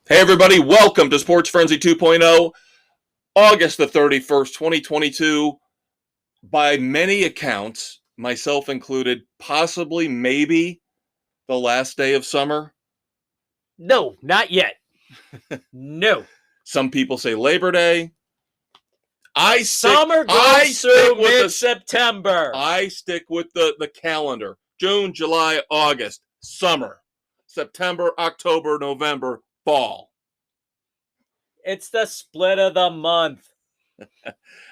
Hey everybody, welcome to Sports Frenzy 2.0, August the 31st, 2022. By many accounts, myself included, possibly maybe the last day of summer. No, not yet. No. Some people say Labor Day. Summer goes through mid-September. I stick with the calendar. June, July, August, summer. September, October, November, fall. It's the split of the month.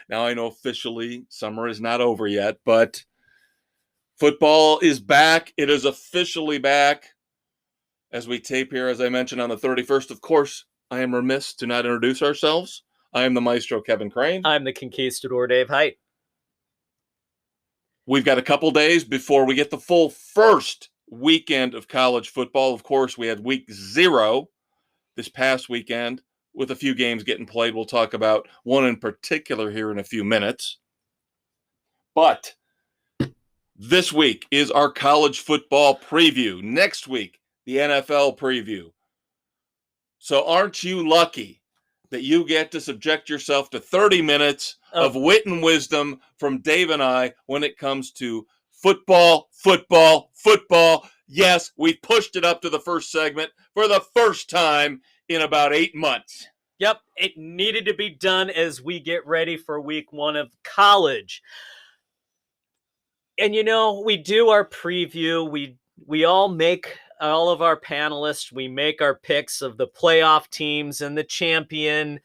Now I know officially summer is not over yet, but football is back. It is officially back as we tape here, as I mentioned, on the 31st. Of course, I am remiss to not introduce ourselves. I am the maestro, Kevin Crane. I'm the conquistador, Dave Height. We've got a couple days before we get the full first weekend of college football. Of course, we had week 0 this past weekend with a few games getting played. We'll talk about one in particular here in a few minutes. But this week is our college football preview. Next week, the NFL preview. So aren't you lucky that you get to subject yourself to 30 minutes of wit and wisdom from Dave and I when it comes to football. Yes, we pushed it up to the first segment for the first time in about 8 months. Yep, it needed to be done as we get ready for week 1 of college. And we do our preview. We all make, all of our panelists, we make our picks of the playoff teams and the champion.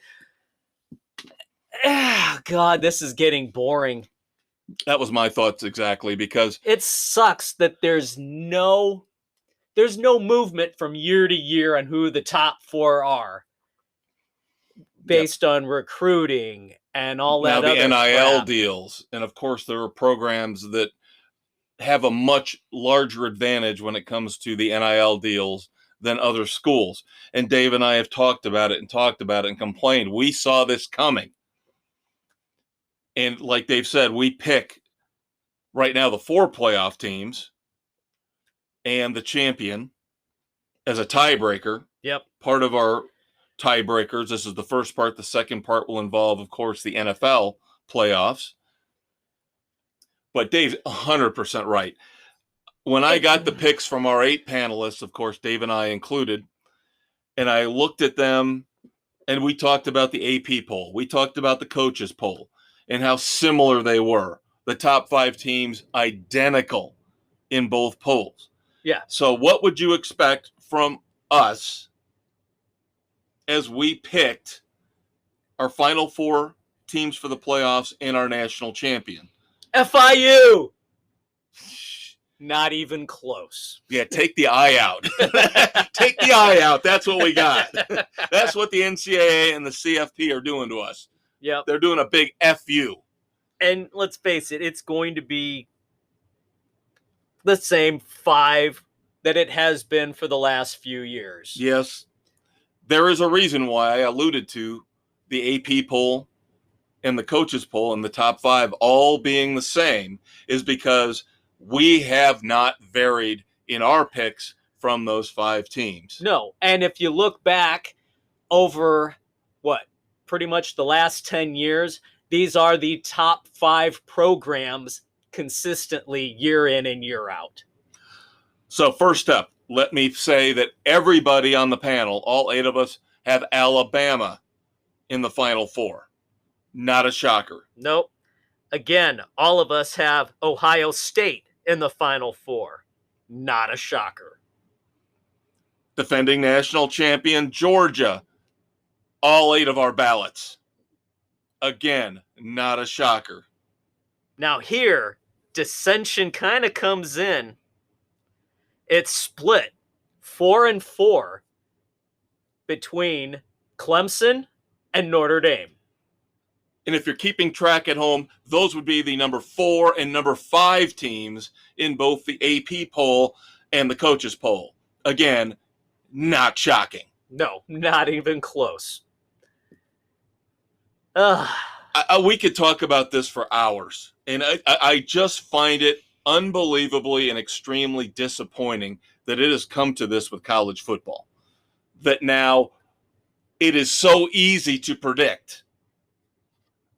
God, this is getting boring. That was my thoughts exactly, because it sucks that there's no movement from year to year on who the top 4 are based on recruiting and all that. Now the NIL crap. deals, and of course there are programs that have a much larger advantage when it comes to the NIL deals than other schools. And Dave and I have talked about it and complained. We saw this coming. And like Dave said, we pick right now the 4 playoff teams and the champion as a tiebreaker. Yep. Part of our tiebreakers, this is the first part. The second part will involve, of course, the NFL playoffs. But Dave's 100% right. When I got the picks from our 8 panelists, of course, Dave and I included, and I looked at them, and we talked about the AP poll. We talked about the coaches poll and how similar they were. The top 5 teams identical in both polls. Yeah. So what would you expect from us as we picked our final 4 teams for the playoffs and our national champion? FIU! Not even close. Yeah, take the eye out. Take the eye out. That's what we got. That's what the NCAA and the CFP are doing to us. Yep. They're doing a big FU. And let's face it, it's going to be the same 5 that it has been for the last few years. Yes. There is a reason why I alluded to the AP poll and the coaches poll and the top 5 all being the same, is because we have not varied in our picks from those 5 teams. No. And if you look back over pretty much the last 10 years, these are the top 5 programs consistently year in and year out. So first up, let me say that everybody on the panel, all 8 of us, have Alabama in the Final 4. Not a shocker. Nope. Again, all of us have Ohio State in the Final 4. Not a shocker. Defending national champion Georgia. All 8 of our ballots. Again, not a shocker. Now here, dissension kind of comes in. It's split 4-4 between Clemson and Notre Dame. And if you're keeping track at home, those would be the number 4 and number 5 teams in both the AP poll and the coaches poll. Again, not shocking. No, not even close. We could talk about this for hours. And I just find it unbelievably and extremely disappointing that it has come to this with college football. That now it is so easy to predict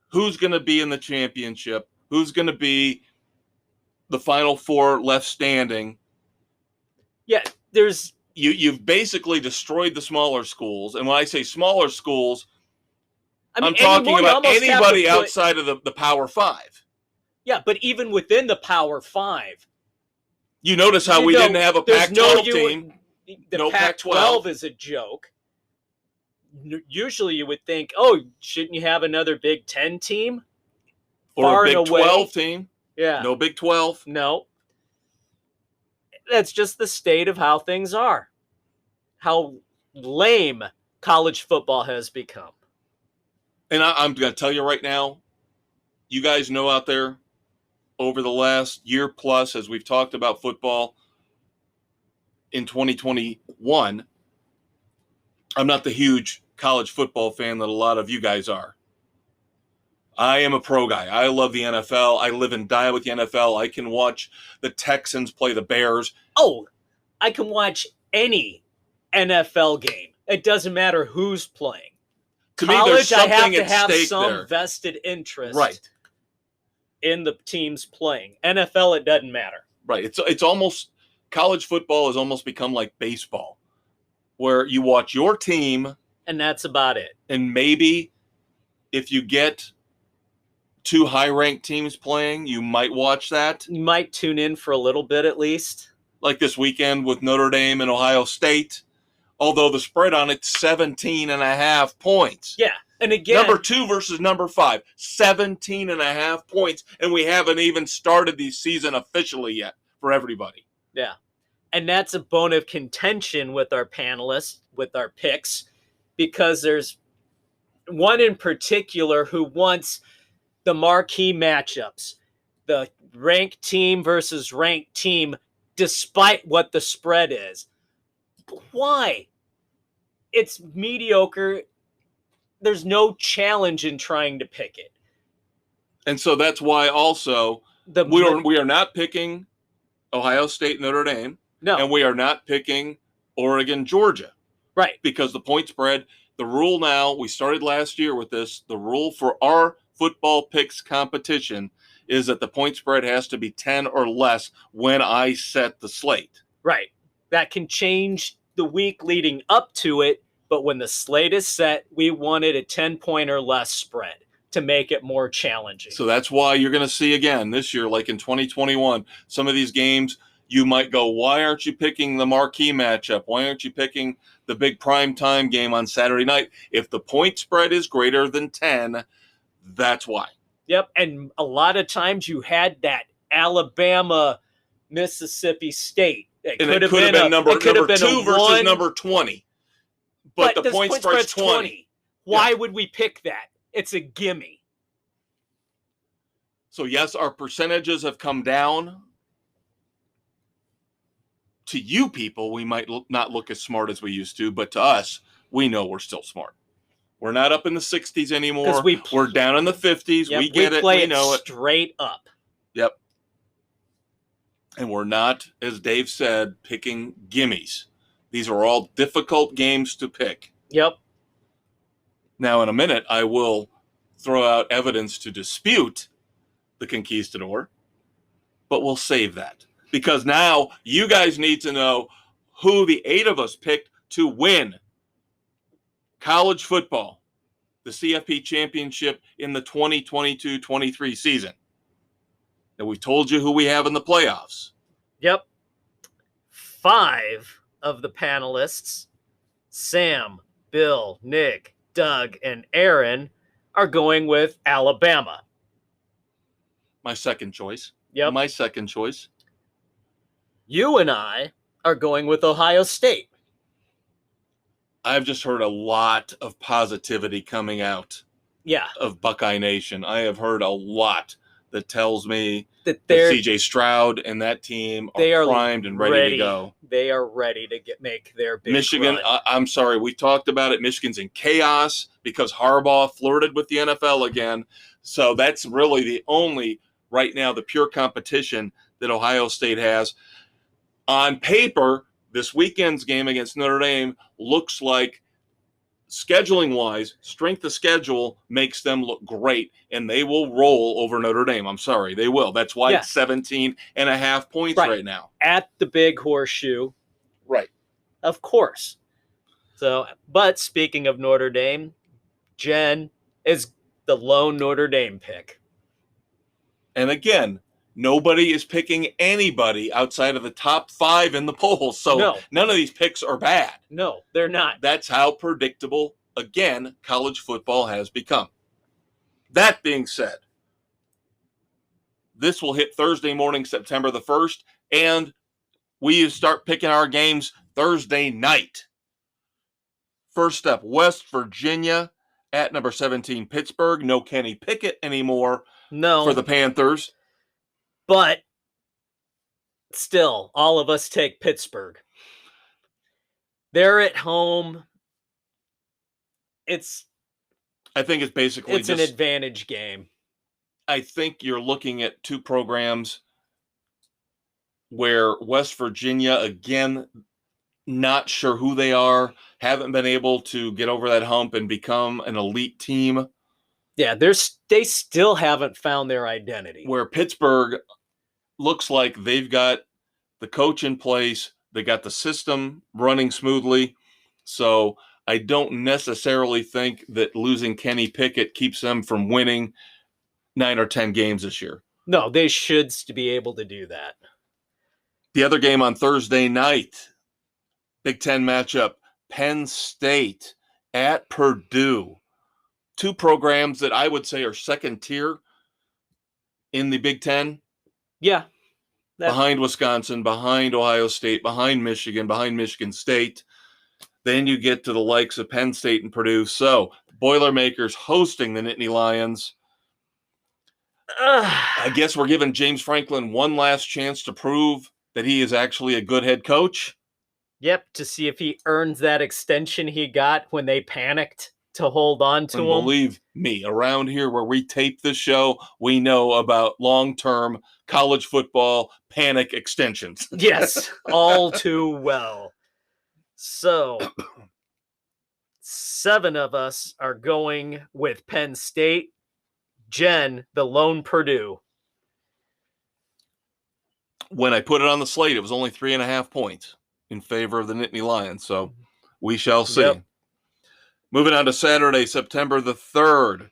who's going to be in the championship, who's going to be the Final Four left standing. Yeah, you've basically destroyed the smaller schools. And when I say smaller schools, I'm talking about anybody outside of the Power Five. Yeah, but even within the Power Five. You notice how we didn't have a Pac-12 team. The Pac-12 is a joke. Usually you would think, shouldn't you have another Big Ten team? Or a Big 12 team. Yeah. No Big 12. No. That's just the state of how things are. How lame college football has become. And I'm going to tell you right now, you guys know out there, over the last year plus, as we've talked about football in 2021, I'm not the huge college football fan that a lot of you guys are. I am a pro guy. I love the NFL. I live and die with the NFL. I can watch the Texans play the Bears. Oh, I can watch any NFL game. It doesn't matter who's playing. To me, there's something I have to have some there. Vested interest in the teams playing. NFL, it doesn't matter. Right. It's almost, college football has almost become like baseball, where you watch your team. And that's about it. And maybe if you get two high-ranked teams playing, you might watch that. You might tune in for a little bit at least. Like this weekend with Notre Dame and Ohio State, although the spread on it's 17.5 points. Yeah, and again, number 2 versus number 5, 17.5 points, and we haven't even started the season officially yet for everybody. Yeah, and that's a bone of contention with our panelists, with our picks, because there's one in particular who wants the marquee matchups, the ranked team versus ranked team, despite what the spread is. Why? It's mediocre. There's no challenge in trying to pick it. And so that's why also we are not picking Ohio State, Notre Dame. No. And we are not picking Oregon, Georgia. Right. Because the point spread, the rule now, we started last year with this, the rule for our football picks competition is that the point spread has to be 10 or less when I set the slate. Right. That can change the week leading up to it, but when the slate is set, we wanted a 10-point or less spread to make it more challenging. So that's why you're going to see again this year, like in 2021, some of these games you might go, why aren't you picking the marquee matchup? Why aren't you picking the big primetime game on Saturday night? If the point spread is greater than 10, that's why. Yep, and a lot of times you had that Alabama, Mississippi State. It could have been number 2 versus number 20. But the point spread's 20. Why would we pick that? It's a gimme. So, yes, our percentages have come down. To you people, we might not look as smart as we used to, but to us, we know we're still smart. We're not up in the 60s anymore. We're down in the 50s. Yep, we get it. We know it. Straight up. Yep. And we're not, as Dave said, picking gimmies. These are all difficult games to pick. Yep. Now, in a minute, I will throw out evidence to dispute the conquistador, but we'll save that. Because now you guys need to know who the 8 of us picked to win college football, the CFP championship in the 2022-23 season. And we told you who we have in the playoffs. Yep. 5 of the panelists, Sam, Bill, Nick, Doug, and Aaron, are going with Alabama. My second choice. Yep. My second choice. You and I are going with Ohio State. I've just heard a lot of positivity coming out of Buckeye Nation. I have heard a lot that tells me that CJ Stroud and that team are primed and ready to go. They are ready to make their big Michigan, run. I'm sorry, we talked about it. Michigan's in chaos because Harbaugh flirted with the NFL again. So that's really the only, right now, the pure competition that Ohio State has. On paper, this weekend's game against Notre Dame looks like scheduling-wise, strength of schedule makes them look great, and they will roll over Notre Dame. I'm sorry, they will. That's why it's 17.5 points right now. At the Big Horseshoe. Right. Of course. So, but speaking of Notre Dame, Jen is the lone Notre Dame pick. And again, nobody is picking anybody outside of the top 5 in the polls. So none of these picks are bad. No, they're not. That's how predictable, again, college football has become. That being said, this will hit Thursday morning, September the 1st, and we start picking our games Thursday night. First up, West Virginia at number 17, Pittsburgh. No Kenny Pickett anymore for the Panthers. But still, all of us take Pittsburgh. They're at home. I think it's basically an advantage game. I think you're looking at two programs where West Virginia, again, not sure who they are, haven't been able to get over that hump and become an elite team. Yeah, they still haven't found their identity. Where Pittsburgh looks like they've got the coach in place, they got the system running smoothly. So I don't necessarily think that losing Kenny Pickett keeps them from winning 9 or 10 games this year. No, they should be able to do that. The other game on Thursday night, Big Ten matchup, Penn State at Purdue. Two programs that I would say are second tier in the Big Ten. Yeah. Behind Wisconsin, behind Ohio State, behind Michigan State. Then you get to the likes of Penn State and Purdue. So, Boilermakers hosting the Nittany Lions. I guess we're giving James Franklin one last chance to prove that he is actually a good head coach. Yep, to see if he earns that extension he got when they panicked to hold on to him. Believe me, around here where we tape this show, we know about long-term college football panic extensions. Yes, all too well. So, 7 of us are going with Penn State. Jen, the lone Purdue. When I put it on the slate, it was only 3.5 points in favor of the Nittany Lions. So we shall see. Yep. Moving on to Saturday, September the 3rd.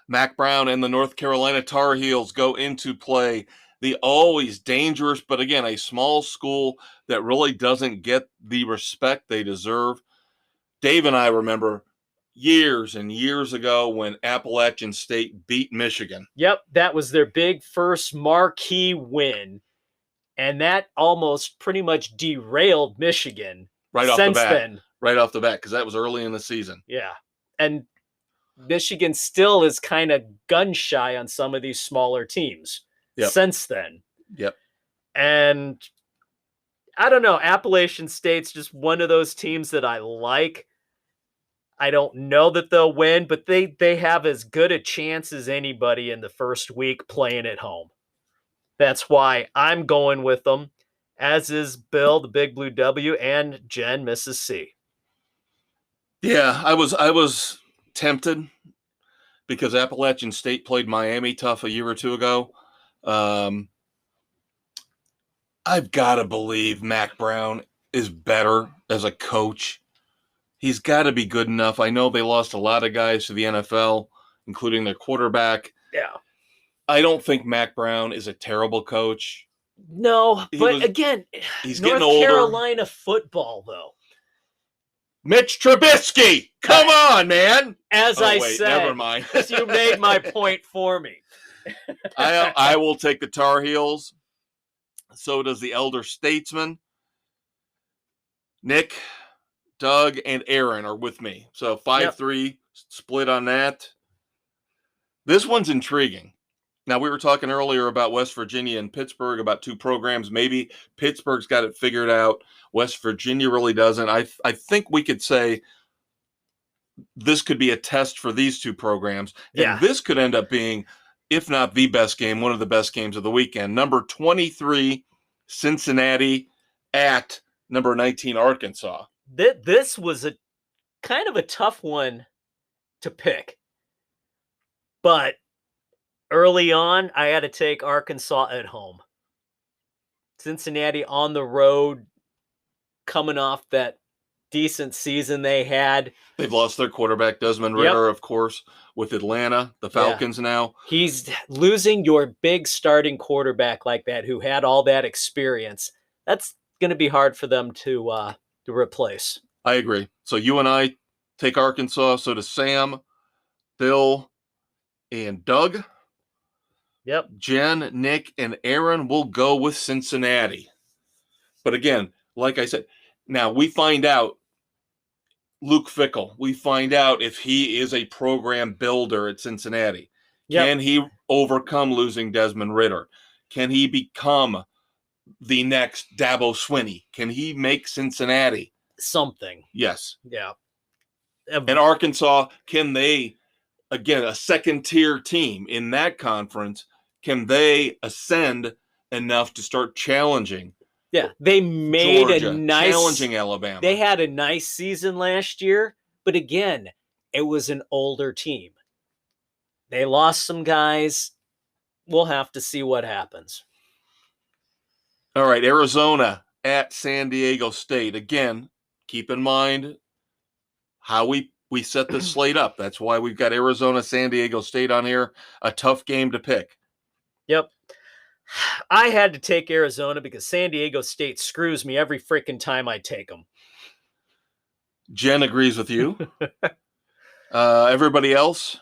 Mac Brown and the North Carolina Tar Heels go into play. The always dangerous, but again, a small school that really doesn't get the respect they deserve. Dave and I remember years and years ago when Appalachian State beat Michigan. Yep, that was their big first marquee win. And that almost pretty much derailed Michigan right off the bat, because that was early in the season. Yeah. And Michigan still is kind of gun shy on some of these smaller teams since then. Yep. And I don't know, Appalachian State's just one of those teams that I like. I don't know that they'll win, but they have as good a chance as anybody in the first week playing at home. That's why I'm going with them, as is Bill, the Big Blue W, and Jen, Mrs. C. Yeah, I was tempted because Appalachian State played Miami tough a year or two ago. I've got to believe Mac Brown is better as a coach. He's got to be good enough. I know they lost a lot of guys to the NFL, including their quarterback. Yeah. I don't think Mac Brown is a terrible coach. No, but again, he's North getting older. Carolina football, though. Mitch Trubisky, come on, man. As I said, never mind. You made my point for me. I will take the Tar Heels. So does the elder statesman. Nick, Doug, and Aaron are with me. So 5-3 split on that. This one's intriguing. Now, we were talking earlier about West Virginia and Pittsburgh, about two programs. Maybe Pittsburgh's got it figured out. West Virginia really doesn't. I think we could say this could be a test for these two programs. And this could end up being, if not the best game, one of the best games of the weekend. Number 23, Cincinnati at number 19, Arkansas. This was kind of a tough one to pick. But early on, I had to take Arkansas at home. Cincinnati on the road, coming off that decent season they had. They've lost their quarterback, Desmond Yep. Ridder, of course, with Atlanta, the Falcons now. He's losing your big starting quarterback like that who had all that experience. That's going to be hard for them to replace. I agree. So you and I take Arkansas. So does Sam, Bill, and Doug. Yep. Jen, Nick, and Aaron will go with Cincinnati. But again, like I said, now we find out Luke Fickell. We find out if he is a program builder at Cincinnati. Yep. Can he overcome losing Desmond Ridder? Can he become the next Dabo Swinney? Can he make Cincinnati something? Yes. Yeah. And Arkansas, can they, again, a second-tier team in that conference, can they ascend enough to start challenging? Yeah, they made Georgia, a nice challenging Alabama. They had a nice season last year, but again, it was an older team. They lost some guys. We'll have to see what happens. All right, Arizona at San Diego State. Again, keep in mind how we set this slate up. That's why we've got Arizona, San Diego State on here. A tough game to pick. Yep. I had to take Arizona because San Diego State screws me every freaking time I take them. Jen agrees with you. Everybody else,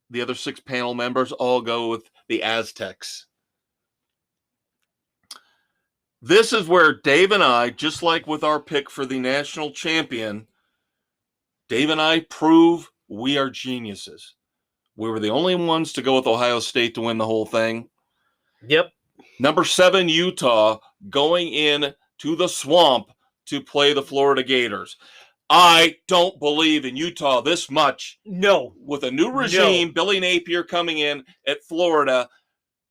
the other 6 panel members, all go with the Aztecs. This is where Dave and I, just like with our pick for the national champion, Dave and I prove we are geniuses. We were the only ones to go with Ohio State to win the whole thing. Yep. Number 7, Utah, going in to the swamp to play the Florida Gators. I don't believe in Utah this much. No. With a new regime, Billy Napier coming in at Florida,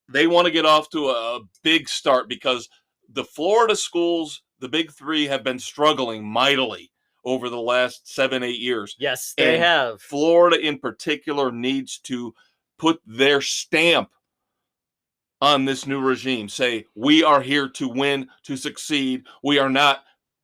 they want to get off to a big start because the Florida schools, the big 3, have been struggling mightily over the last 7-8 years. Yes, they have. Florida in particular needs to put their stamp on this new regime. Say, we are here to win, to succeed. We are not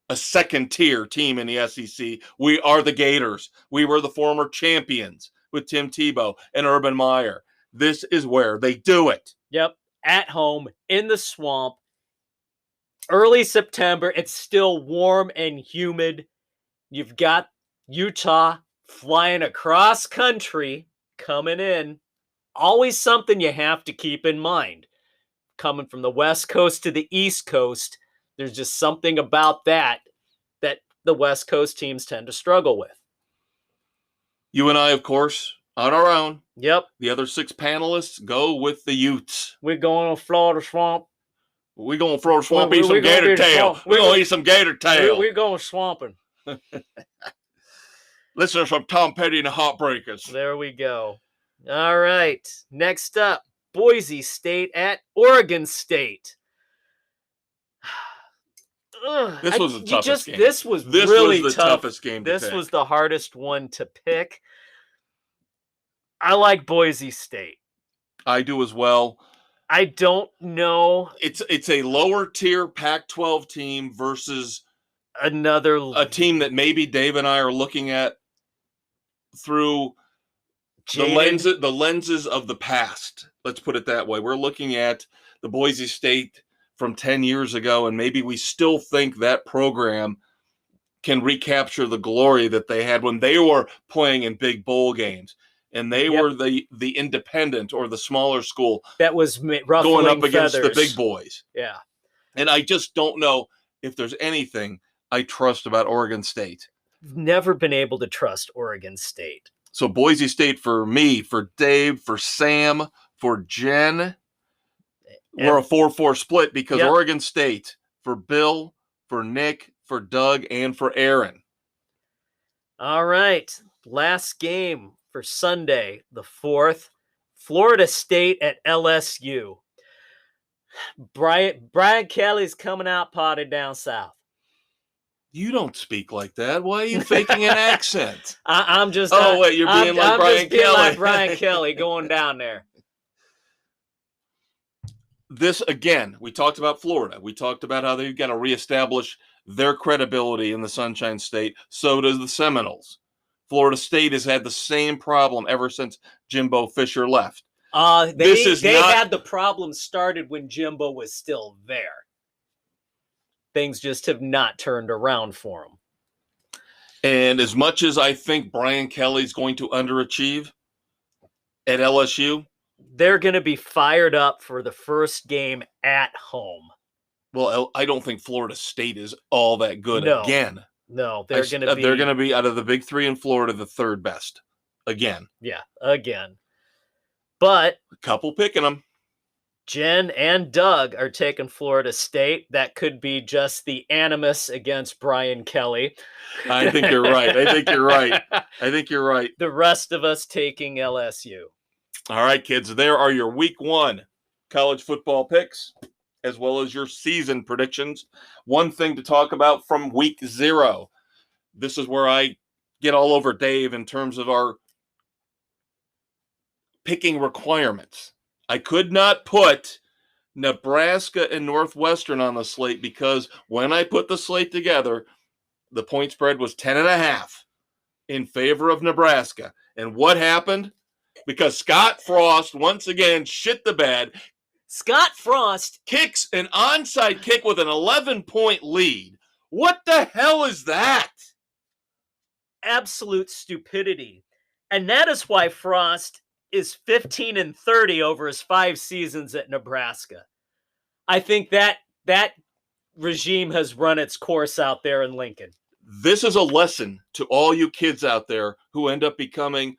a second-tier team in the SEC. We are the Gators. We were the former champions with Tim Tebow and Urban Meyer. This is where they do it. Yep. At home, in the swamp. Early September. It's still warm and humid. You've got Utah flying across country, coming in. Always something you have to keep in mind. Coming from the West Coast to the East Coast, there's just something about that the West Coast teams tend to struggle with. You and I, of course, on our own. Yep. The other 6 panelists go with the Utes. We're going to Florida Swamp. We're going to Florida Swamp, eat some gator tail. We're going to eat some gator tail. We're going swamping. Listen to some Tom Petty and the Heartbreakers. There we go. All right. Next up, Boise State at Oregon State. This was the toughest game. This was really was the tough. toughest game to This pick. was the hardest one to pick. I like Boise State. I do as well. I don't know. It's a lower tier Pac-12 team versus a team that maybe Dave and I are looking at through the lenses of the past. Let's put it that way. We're looking at the Boise State from 10 years ago, and maybe we still think that program can recapture the glory that they had when they were playing in big bowl games. And they were the independent or the smaller school that was going up against the big boys. Yeah. And I just don't know if there's anything I trust about Oregon State. Never been able to trust Oregon State. So Boise State for me, for Dave, for Sam, for Jen. We're a 4-4 split because Oregon State for Bill, for Nick, for Doug, and for Aaron. All right. Last game for Sunday, the 4th. Florida State at LSU. Brian Kelly's coming out potted down south. You don't speak like that. Why are you faking an accent? I'm just. Oh, wait, you're being like I'm Brian just being Kelly. like Brian Kelly going down there. This, again, we talked about Florida. We talked about how they've got to reestablish their credibility in the Sunshine State. So does the Seminoles. Florida State has had the same problem ever since Jimbo Fisher left. They had the problem started when Jimbo was still there. Things just have not turned around for him. And as much as I think Brian Kelly's going to underachieve at LSU, they're going to be fired up for the first game at home. Well, I don't think Florida State is all that good again. No, they're going to be. They're going to be, out of the big three in Florida, the third best again. Yeah, again. But a couple picking them. Jen and Doug are taking Florida State. That could be just the animus against Brian Kelly. I think you're right. I think you're right. The rest of us taking LSU. All right, kids. There are your week 1 college football picks, as well as your season predictions. One thing to talk about from week 0. This is where I get all over Dave in terms of our picking requirements. I could not put Nebraska and Northwestern on the slate because when I put the slate together, the point spread was 10.5 in favor of Nebraska. And what happened? Because Scott Frost once again shit the bed. Scott Frost kicks an onside kick with an 11-point lead. What the hell is that? Absolute stupidity. And that is why Frost is 15-30 over his 5 seasons at Nebraska. I think that regime has run its course out there in Lincoln. This is a lesson to all you kids out there who end up becoming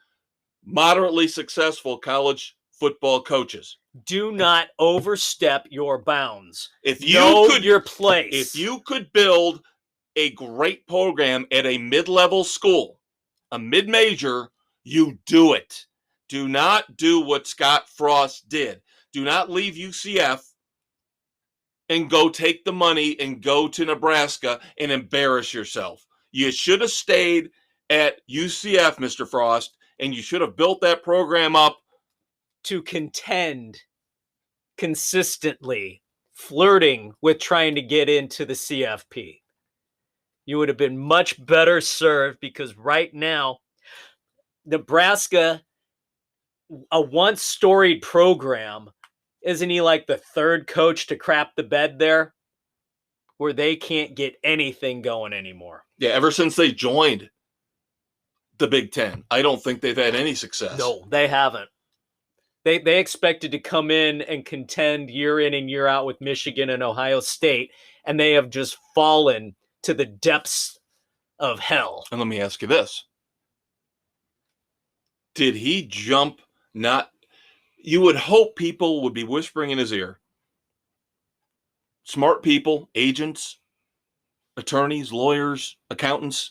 moderately successful college football coaches. Do not overstep your bounds. If you could your place. If you could build a great program at a mid-level school, a mid-major, you do it. Do not do what Scott Frost did. Do not leave UCF and go take the money and go to Nebraska and embarrass yourself. You should have stayed at UCF, Mr. Frost, and you should have built that program up to contend consistently, flirting with trying to get into the CFP. You would have been much better served because right now, Nebraska, a once storied program, isn't he like the third coach to crap the bed there? Where they can't get anything going anymore. Yeah, ever since they joined the Big Ten, I don't think they've had any success. No, they haven't. They expected to come in and contend year in and year out with Michigan and Ohio State, and they have just fallen to the depths of hell. And let me ask you this. Did he jump not... You would hope people would be whispering in his ear. Smart people, agents, attorneys, lawyers, accountants,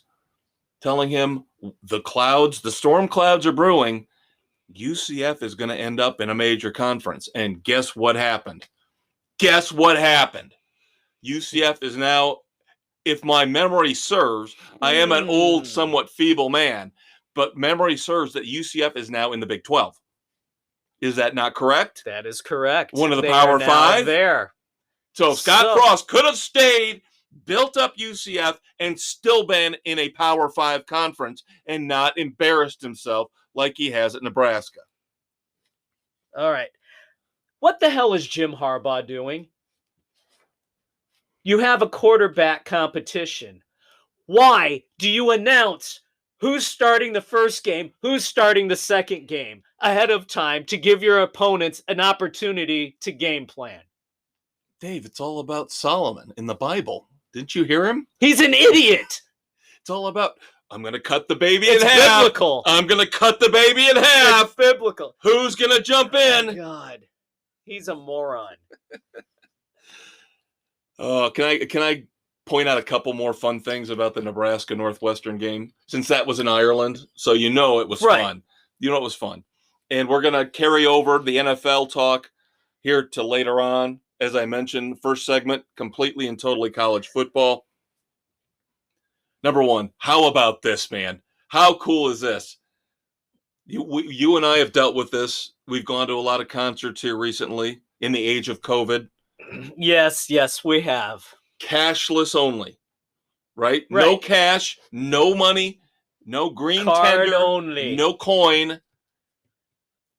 telling him the storm clouds are brewing. UCF is going to end up in a major conference. And guess what happened? Guess what happened? UCF is now, if my memory serves, I am an old, somewhat feeble man, but memory serves that UCF is now in the Big 12. Is that not correct? That is correct. One of the Power 5? There. So Scott Frost could have stayed, built up UCF, and still been in a Power 5 conference and not embarrassed himself like he has at Nebraska. All right. What the hell is Jim Harbaugh doing? You have a quarterback competition. Why do you announce who's starting the first game, who's starting the second game ahead of time to give your opponents an opportunity to game plan? Dave, it's all about Solomon in the Bible. Didn't you hear him? He's an idiot. It's all about, I'm going to cut the baby in half. It's biblical. I'm going to cut the baby in half. It's biblical. Who's going to jump in? Oh, God. He's a moron. Can I point out a couple more fun things about the Nebraska Northwestern game? Since that was in Ireland, so you know it was fun. You know it was fun. And we're going to carry over the NFL talk here to later on. As I mentioned, first segment, completely and totally college football. Number one, how about this, man? How cool is this? You and I have dealt with this. We've gone to a lot of concerts here recently in the age of COVID. Yes, we have. Cashless only, right? Right. No cash, no money, no green Card tender, only. no coin.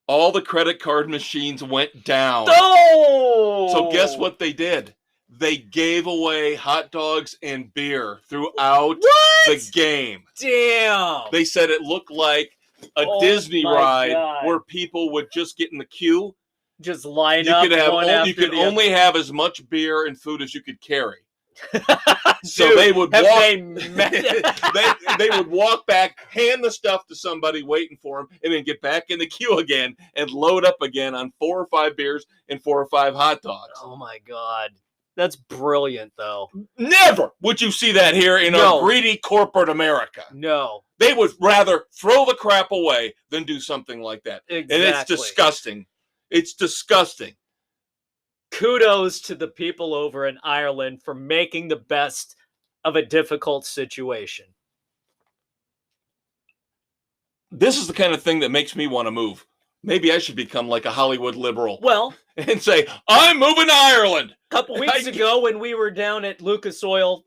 All the credit card machines went down. Oh! So guess what they did? They gave away hot dogs and beer throughout the game. Damn. They said it looked like a Disney ride God. where people would just get in the queue. Just line up. You could only have as much beer and food as you could carry. So Dude, they would walk. They would walk back, hand the stuff to somebody waiting for them, and then get back in the queue again and load up again on 4 or 5 beers and 4 or 5 hot dogs. Oh my God, that's brilliant, though. Never would you see that here in our greedy corporate America. No, they would rather throw the crap away than do something like that. Exactly. And it's disgusting. It's disgusting. Kudos to the people over in Ireland for making the best of a difficult situation. This is the kind of thing that makes me want to move. Maybe I should become like a Hollywood liberal. Well, and say, I'm moving to Ireland. A couple weeks ago when we were down at Lucas Oil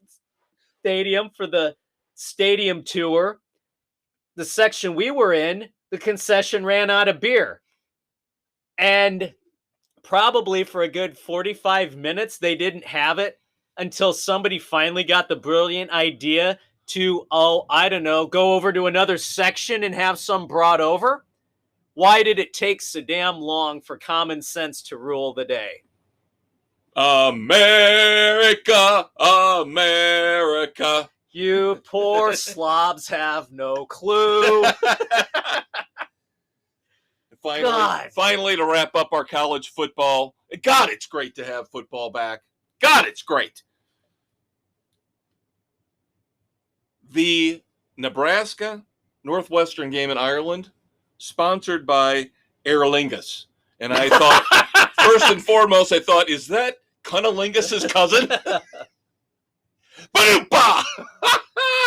Stadium for the stadium tour, the section we were in, the concession ran out of beer. And probably for a good 45 minutes, they didn't have it until somebody finally got the brilliant idea to, go over to another section and have some brought over. Why did it take so damn long for common sense to rule the day? America, America. You poor slobs have no clue. Finally, to wrap up our college football. God, it's great to have football back. God, it's great. The Nebraska Northwestern game in Ireland, sponsored by Aer Lingus. And I thought, first and foremost, is that Cunnilingus' cousin? Ba-doom-ba!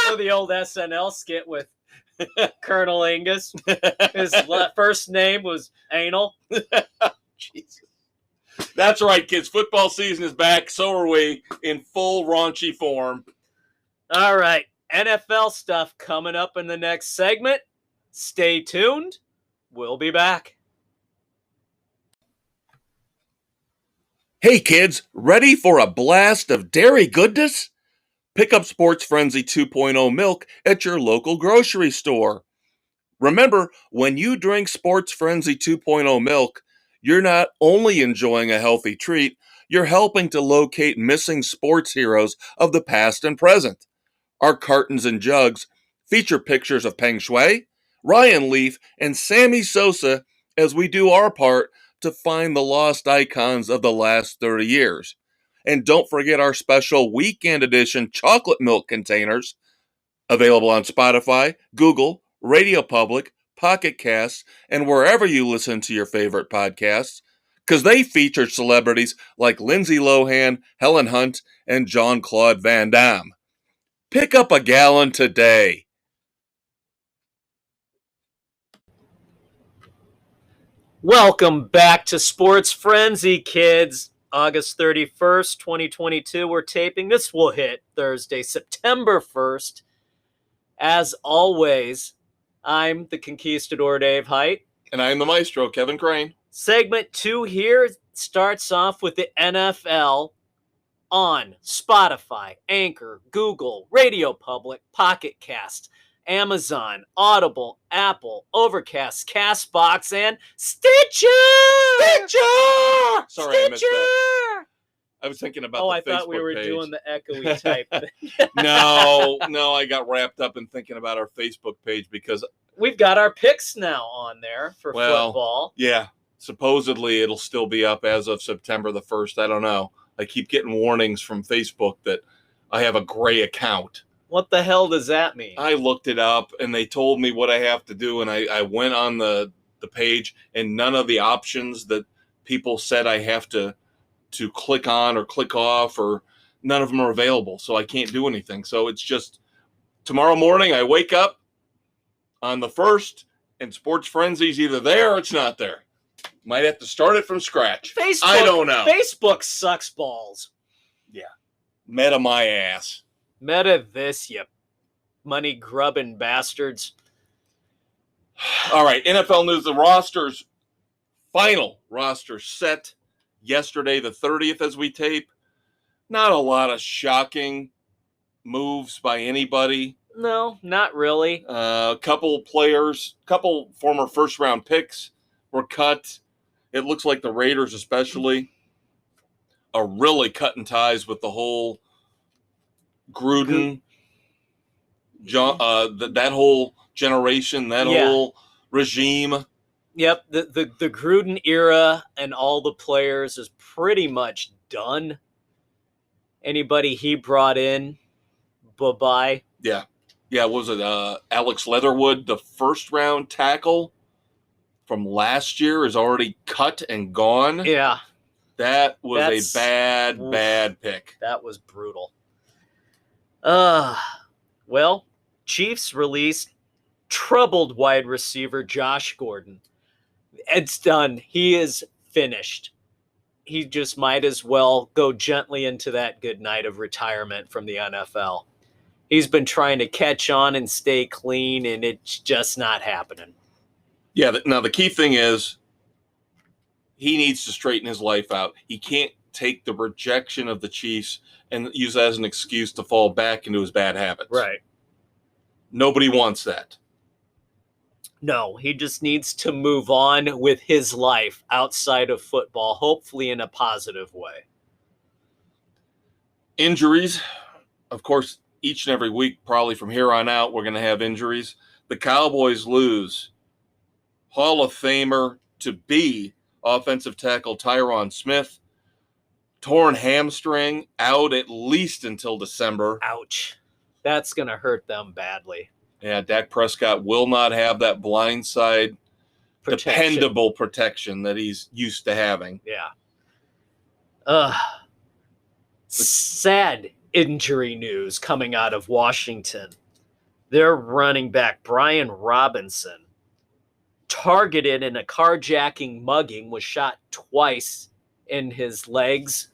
So the old SNL skit with Colonel Angus. His first name was Anal. Jesus. That's right, kids. Football season is back. So are we, in full raunchy form. All right. NFL stuff coming up in the next segment. Stay tuned. We'll be back. Hey, kids. Ready for a blast of dairy goodness? Pick up Sports Frenzy 2.0 milk at your local grocery store. Remember, when you drink Sports Frenzy 2.0 milk, you're not only enjoying a healthy treat, you're helping to locate missing sports heroes of the past and present. Our cartons and jugs feature pictures of Peng Shuai, Ryan Leaf, and Sammy Sosa as we do our part to find the lost icons of the last 30 years. And don't forget our special weekend edition chocolate milk containers, available on Spotify, Google, Radio Public, Pocket Casts, and wherever you listen to your favorite podcasts, because they feature celebrities like Lindsay Lohan, Helen Hunt, and Jean-Claude Van Damme. Pick up a gallon today. Welcome back to Sports Frenzy, kids. August 31st, 2022, we're taping. This will hit Thursday, September 1st. As always, I'm the Conquistador, Dave Height. And I'm the Maestro, Kevin Crane. Segment 2 here starts off with the NFL on Spotify, Anchor, Google, Radio Public, Pocket Cast, Amazon, Audible, Apple, Overcast, Castbox, and Stitcher! Sorry, I missed that. I was thinking about the Facebook page. I thought we were doing the echoey type thing. No, I got wrapped up in thinking about our Facebook page because we've got our picks now on there for football. Yeah, supposedly it'll still be up as of September the 1st. I don't know. I keep getting warnings from Facebook that I have a gray account. What the hell does that mean? I looked it up, and they told me what I have to do, and I went on the page, and none of the options that people said I have to click on or click off, or none of them are available, so I can't do anything. So it's just tomorrow morning I wake up on the 1st and Sports Frenzy's either there or it's not there. Might have to start it from scratch. I don't know. Facebook sucks balls. Yeah. Meta my ass. Meta this, you money grubbing bastards. All right, NFL news. The final roster set yesterday, the 30th as we tape. Not a lot of shocking moves by anybody. No, not really. A couple former first-round picks were cut. It looks like the Raiders especially are really cutting ties with the whole Gruden, that whole generation, that whole regime. Yep, the Gruden era and all the players is pretty much done. Anybody he brought in, bye-bye. Yeah. Yeah, what was it? Alex Leatherwood, the first-round tackle from last year, is already cut and gone. Yeah. That was a bad pick. That was brutal. Well, Chiefs released troubled wide receiver Josh Gordon. It's done. He is finished. He just might as well go gently into that good night of retirement from the NFL. He's been trying to catch on and stay clean, and it's just not happening. Yeah, now the key thing is he needs to straighten his life out. He can't take the rejection of the Chiefs and use that as an excuse to fall back into his bad habits. Right. Nobody wants that. No, he just needs to move on with his life outside of football, hopefully in a positive way. Injuries, of course, each and every week, probably from here on out, we're going to have injuries. The Cowboys lose Hall of Famer to be offensive tackle Tyron Smith. Torn hamstring, out at least until December. Ouch. That's going to hurt them badly. Yeah, Dak Prescott will not have that blindside dependable protection that he's used to having. Yeah. Sad injury news coming out of Washington. Their running back, Brian Robinson, targeted in a carjacking mugging, was shot twice in his legs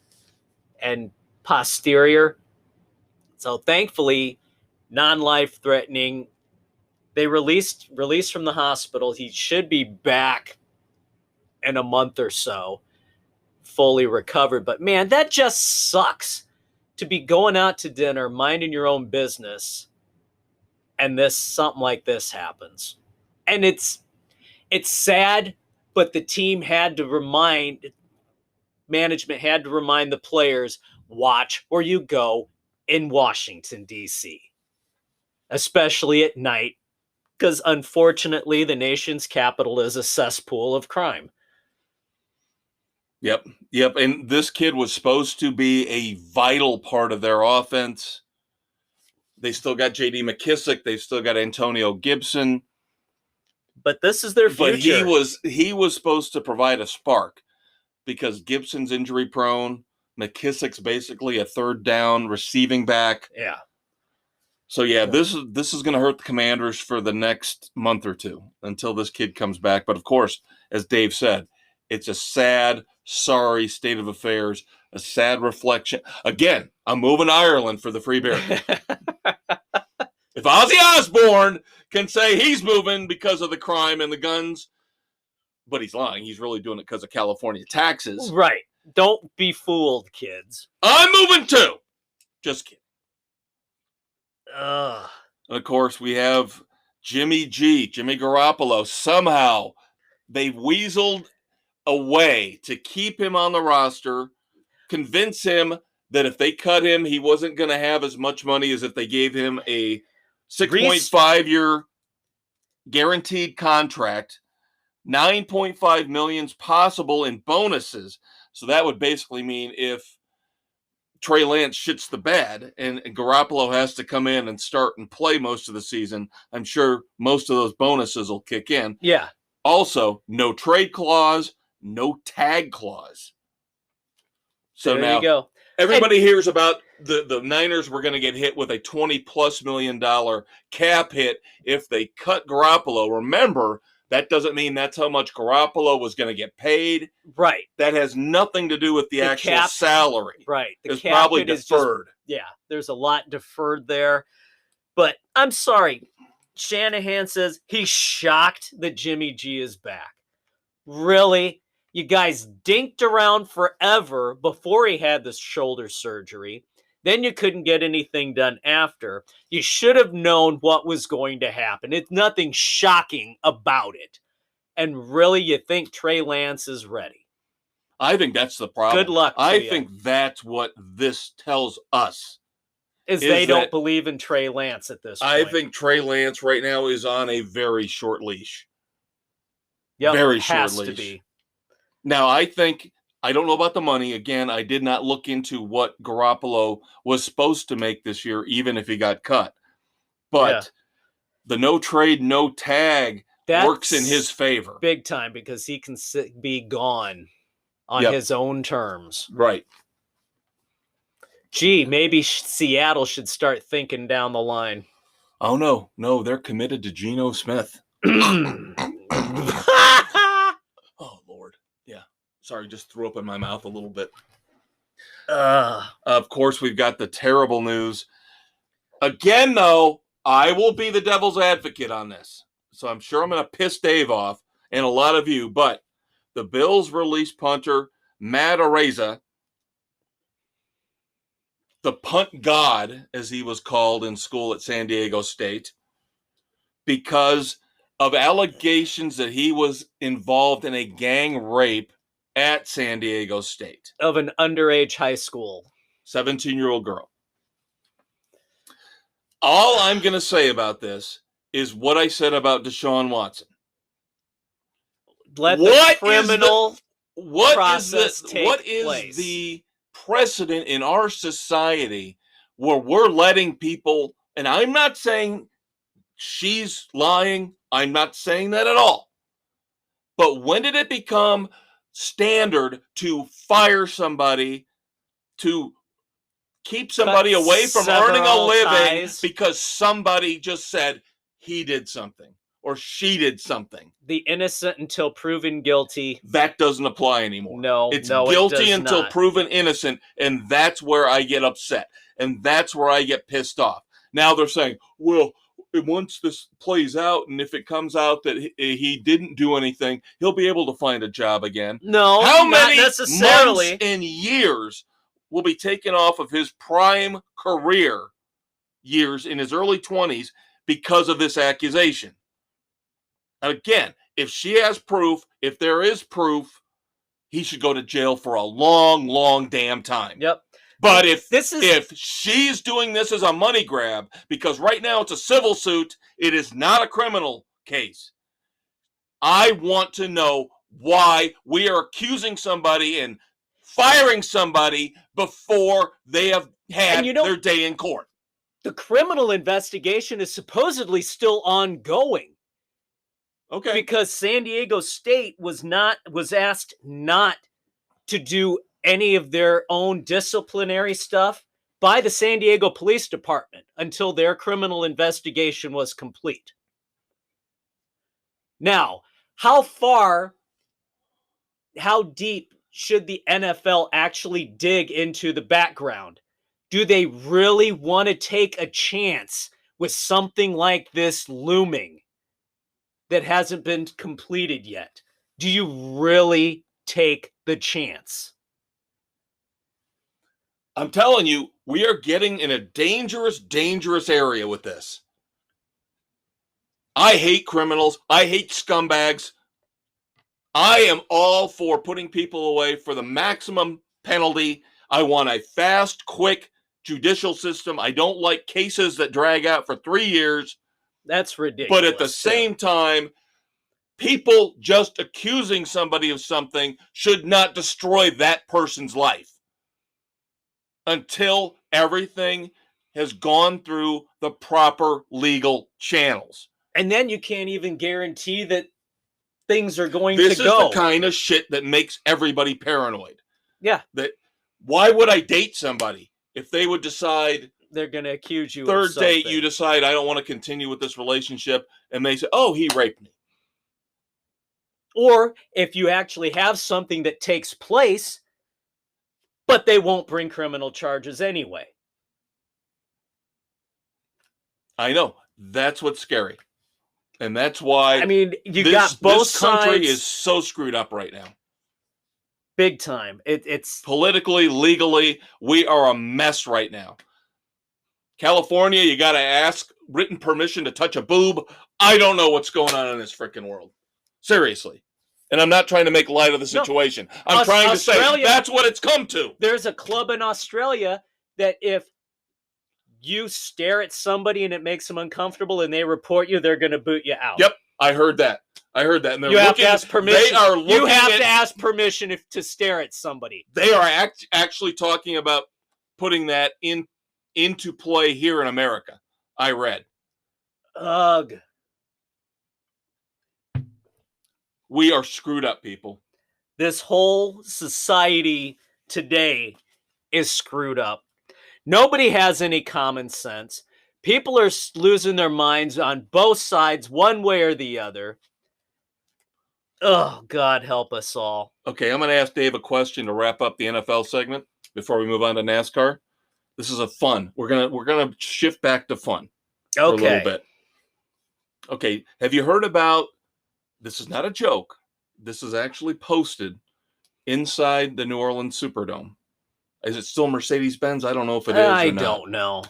and posterior. So thankfully, non-life threatening. They released from the hospital. He should be back in a month or so, fully recovered. But man, that just sucks to be going out to dinner, minding your own business, and something like this happens. And it's sad, but the team management had to remind the players, watch where you go in Washington, D.C., especially at night, because unfortunately the nation's capital is a cesspool of crime. Yep. And this kid was supposed to be a vital part of their offense. They still got J.D. McKissick. They've still got Antonio Gibson. But this is their future. But he was supposed to provide a spark because Gibson's injury prone. McKissick's basically a third down receiving back. Yeah. So this is going to hurt the Commanders for the next month or two until this kid comes back. But of course, as Dave said, it's a sad, sorry state of affairs, a sad reflection. Again, I'm moving to Ireland for the free beer. If Ozzy Osbourne can say he's moving because of the crime and the guns, but he's lying. He's really doing it because of California taxes. Right. Don't be fooled, kids. I'm moving too. Just kidding. Ugh. Of course, we have Jimmy Garoppolo. Somehow they weaseled a way to keep him on the roster, convince him that if they cut him, he wasn't going to have as much money as if they gave him a 6.5-year guaranteed contract, 9.5 million's possible in bonuses. So that would basically mean if Trey Lance shits the bed and Garoppolo has to come in and start and play most of the season, I'm sure most of those bonuses will kick in. Yeah. Also, no trade clause, no tag clause. So there now you go. Everybody hears about the Niners were going to get hit with a $20+ million cap hit if they cut Garoppolo. Remember, that doesn't mean that's how much Garoppolo was going to get paid. Right. That has nothing to do with the actual cap, salary. Right. The it's cap probably deferred. There's a lot deferred there. But I'm sorry. Shanahan says he's shocked that Jimmy G is back. Really? You guys dinked around forever before he had this shoulder surgery. Then you couldn't get anything done after. You should have known what was going to happen. It's nothing shocking about it. And really, you think Trey Lance is ready? I think that's the problem. Good luck to I you. think that's what this tells us. Is they don't believe in Trey Lance at this point. I think Trey Lance right now is on a very short leash. Yep, very has short to leash. Be. Now, I don't know about the money. Again, I did not look into what Garoppolo was supposed to make this year, even if he got cut. But the no trade, no tag works in his favor. Big time, because he can be gone on his own terms. Right. Gee, maybe Seattle should start thinking down the line. Oh, no, they're committed to Geno Smith. Oh, Lord. Yeah. Sorry, just threw up in my mouth a little bit. Of course, we've got the terrible news. Again, though, I will be the devil's advocate on this. So I'm sure I'm going to piss Dave off and a lot of you. But the Bills released punter Matt Araiza, the punt god, as he was called in school at San Diego State, because of allegations that he was involved in a gang rape at San Diego State. Of an underage high school. 17-year-old girl. All I'm going to say about this is what I said about Deshaun Watson. Let the criminal process take place. What is the precedent in our society where we're letting people, and I'm not saying she's lying, I'm not saying that at all, but when did it become standard to fire somebody, to keep somebody away from earning a living because somebody just said he did something or she did something? The innocent until proven guilty. That doesn't apply anymore. No, it's guilty until proven innocent, and that's where I get upset, and that's where I get pissed off. Now they're saying, well, once this plays out, and if it comes out that he didn't do anything, he'll be able to find a job again. No, how many not necessarily. Months and years will be taken off of his prime career years in his early 20s because of this accusation? Again, if she has proof, if there is proof, he should go to jail for a long, long damn time. Yep. But if she's doing this as a money grab, because right now it's a civil suit, it is not a criminal case. I want to know why we are accusing somebody and firing somebody before they have had their day in court. The criminal investigation is supposedly still ongoing. Okay. Because San Diego State was asked not to do any of their own disciplinary stuff by the San Diego Police Department until their criminal investigation was complete. Now, how deep should the NFL actually dig into the background? Do they really want to take a chance with something like this looming that hasn't been completed yet? Do you really take the chance? I'm telling you, we are getting in a dangerous, dangerous area with this. I hate criminals. I hate scumbags. I am all for putting people away for the maximum penalty. I want a fast, quick judicial system. I don't like cases that drag out for 3 years. That's ridiculous. But at the same time, people just accusing somebody of something should not destroy that person's life until everything has gone through the proper legal channels. And then you can't even guarantee that things are going to go. This is the kind of shit that makes everybody paranoid. Yeah. That why would I date somebody? If they would decide, they're going to accuse you third of something. date, you decide, I don't want to continue with this relationship, and they say, oh, he raped me. Or if you actually have something that takes place, but they won't bring criminal charges anyway. I know. That's what's scary. And that's why I mean, you got both this country sides is so screwed up right now. big time. It's politically, legally, we are a mess right now. California, you got to ask written permission to touch a boob. I don't know what's going on in this freaking world. Seriously. And I'm not trying to make light of the situation. No, I'm trying to say that's what it's come to. There's a club in Australia that if you stare at somebody and it makes them uncomfortable and they report you, they're going to boot you out. Yep, I heard that. And you have to ask permission. They are you have to ask permission to stare at somebody. They are actually talking about putting that into play here in America. I read. Ugh. We are screwed up, people. This whole society today is screwed up. Nobody has any common sense. People are losing their minds on both sides, one way or the other. Oh, God help us all. Okay, I'm going to ask Dave a question to wrap up the NFL segment before we move on to NASCAR. This is a fun. We're gonna shift back to fun for a little bit. Okay, have you heard about? This is not a joke. This is actually posted inside the New Orleans Superdome. Is it still Mercedes-Benz? I don't know if it is or not. I don't know.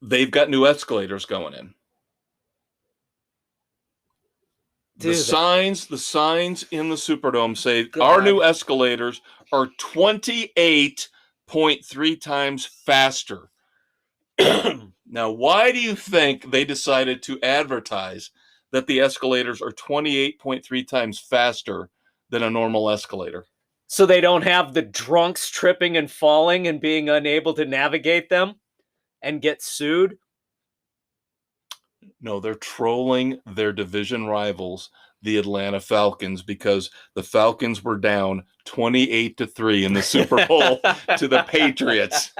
They've got new escalators going in. The signs in the Superdome say our new escalators are 28.3 times faster. Now, why do you think they decided to advertise that the escalators are 28.3 times faster than a normal escalator? So they don't have the drunks tripping and falling and being unable to navigate them and get sued? No, they're trolling their division rivals, the Atlanta Falcons, because the Falcons were down 28-3 in the Super Bowl to the Patriots.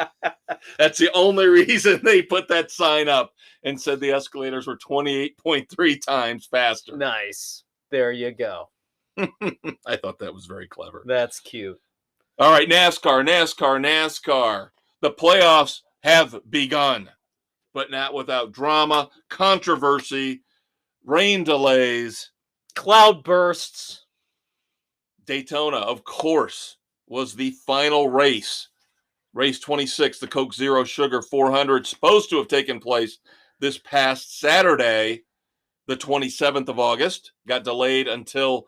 That's the only reason they put that sign up and said the escalators were 28.3 times faster. Nice. There you go. I thought that was very clever. That's cute. All right, NASCAR. The playoffs have begun, but not without drama, controversy, rain delays, cloud bursts. Daytona, of course, was the final race. Race 26, the Coke Zero Sugar 400, supposed to have taken place this past Saturday, the 27th of August. Got delayed until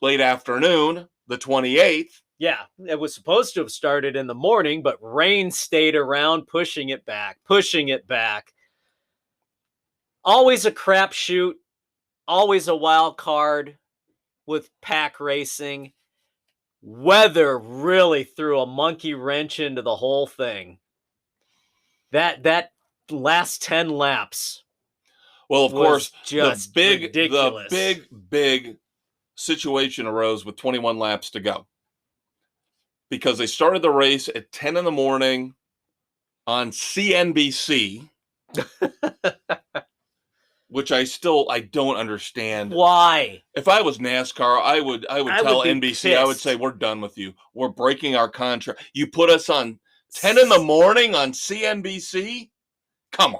late afternoon, the 28th. Yeah, it was supposed to have started in the morning, but rain stayed around, pushing it back. Always a crapshoot, always a wild card with pack racing. Weather really threw a monkey wrench into the whole thing. That last 10 laps. Well, of course, just ridiculous. The big situation arose with 21 laps to go. Because they started the race at 10 in the morning on CNBC, which I don't understand. Why? If I was NASCAR, I would tell NBC, I would say, we're done with you. We're breaking our contract. You put us on 10 in the morning on CNBC? Come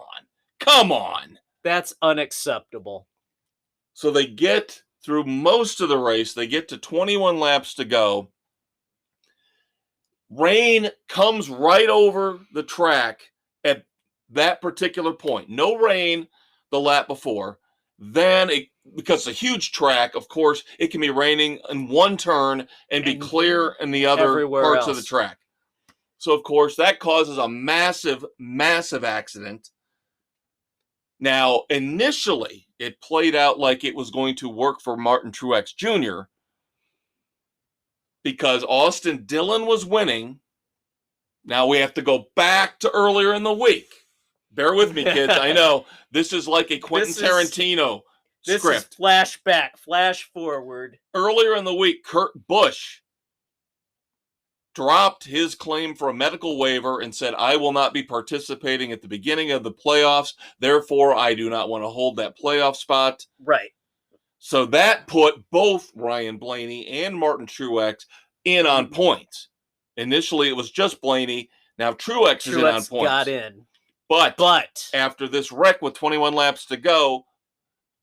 on. That's unacceptable. So they get through most of the race. They get to 21 laps to go. Rain comes right over the track at that particular point. No rain the lap before. Then, because it's a huge track, of course, it can be raining in one turn and be clear in the other parts of the track. So, of course, that causes a massive, massive accident. Now, initially, it played out like it was going to work for Martin Truex Jr., because Austin Dillon was winning. Now we have to go back to earlier in the week. Bear with me, kids. I know this is like a Quentin Tarantino script. This is flashback, flash forward. Earlier in the week, Kurt Busch dropped his claim for a medical waiver and said, I will not be participating at the beginning of the playoffs. Therefore, I do not want to hold that playoff spot. Right. So that put both Ryan Blaney and Martin Truex in on points. Initially, it was just Blaney. Now Truex is in on points. Got in. But after this wreck with 21 laps to go,